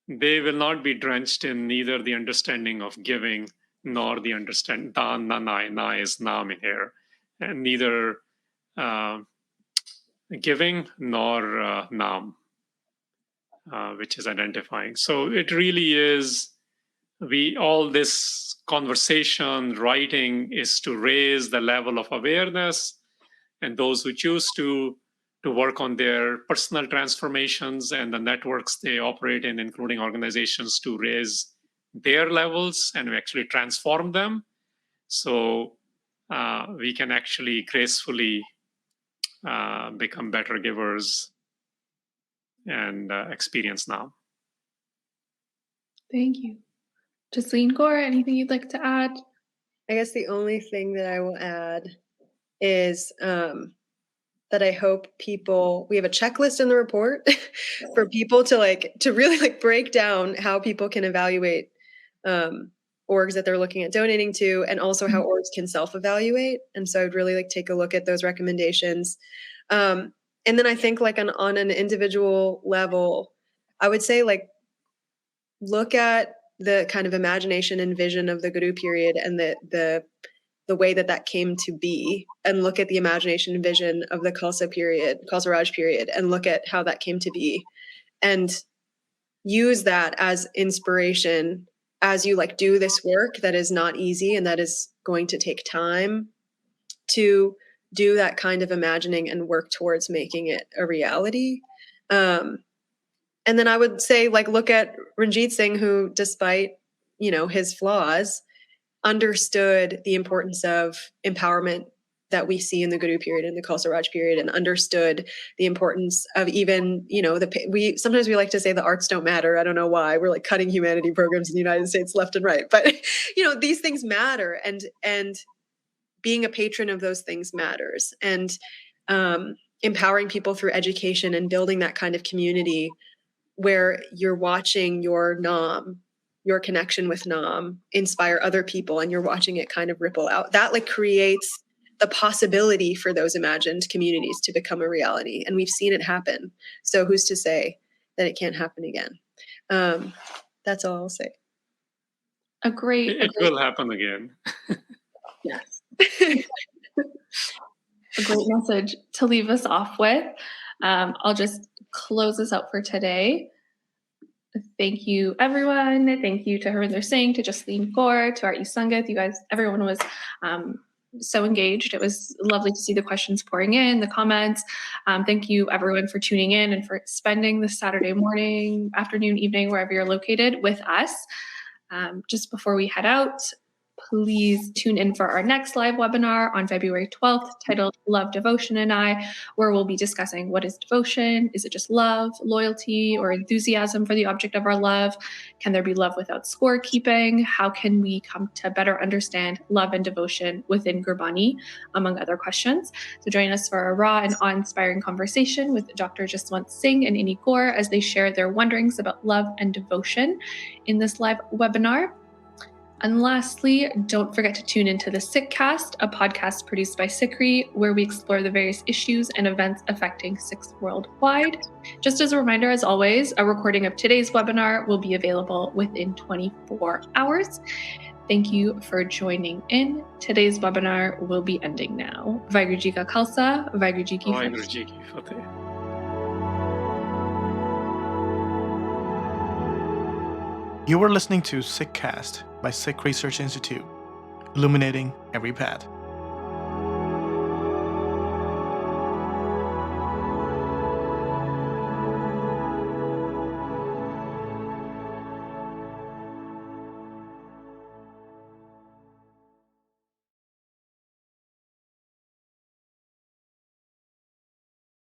they will not be drenched in neither the understanding of giving nor the understand dan na is nam in here, and neither giving nor nam, which is identifying. So it really is, all this conversation, writing is to raise the level of awareness, and those who choose to work on their personal transformations and the networks they operate in, including organizations, to raise their levels and actually transform them, so we can actually gracefully become better givers and experience now. Thank you. Jasleen Kaur, anything you'd like to add? I guess the only thing that I will add is that I hope we have a checklist in the report for people to really break down how people can evaluate orgs that they're looking at donating to, and also how orgs can self-evaluate. And so I'd really take a look at those recommendations. And then I think like on an individual level, I would say like look at the kind of imagination and vision of the Guru period and the way that came to be, and look at the imagination and vision of the Khalsa Raj period, and look at how that came to be, and use that as inspiration as you like do this work that is not easy and that is going to take time to do that kind of imagining and work towards making it a reality. And then I would say, like, look at Ranjit Singh, who, despite, his flaws, understood the importance of empowerment that we see in the Guru period and the Khalsa Raj period, and understood the importance of even, sometimes we like to say the arts don't matter. I don't know why. We're like cutting humanity programs in the United States left and right. But, these things matter, and being a patron of those things matters. And empowering people through education and building that kind of community where you're watching your connection with Nam inspire other people, and you're watching it kind of ripple out. That like creates the possibility for those imagined communities to become a reality. And we've seen it happen. So who's to say that it can't happen again? That's all I'll say. It will happen again. Yes. A great message to leave us off with. I'll just close this out for today. Thank you, everyone. Thank you to Harinder Singh, to Jasleen Kaur, to our Sangat. You guys, everyone was so engaged. It was lovely to see the questions pouring in, the comments. Thank you, everyone, for tuning in and for spending this Saturday morning, afternoon, evening, wherever you're located, with us. Just before we head out, please tune in for our next live webinar on February 12th, titled Love, Devotion, and I, where we'll be discussing what is devotion. Is it just love, loyalty, or enthusiasm for the object of our love? Can there be love without scorekeeping? How can we come to better understand love and devotion within Gurbani, among other questions? So join us for a raw and awe-inspiring conversation with Dr. Jaswant Singh and Inni Kaur as they share their wonderings about love and devotion in this live webinar. And lastly, don't forget to tune into the SikhCast, a podcast produced by SikhRI, where we explore the various issues and events affecting Sikhs worldwide. Just as a reminder, as always, a recording of today's webinar will be available within 24 hours. Thank you for joining in. Today's webinar will be ending now. Vaheguru Ji Ka Khalsa, Vaheguru Ji Ki Fateh. Vaheguru Ji Ki Fateh. You were listening to SikhCast by Sikh Research Institute, illuminating every path.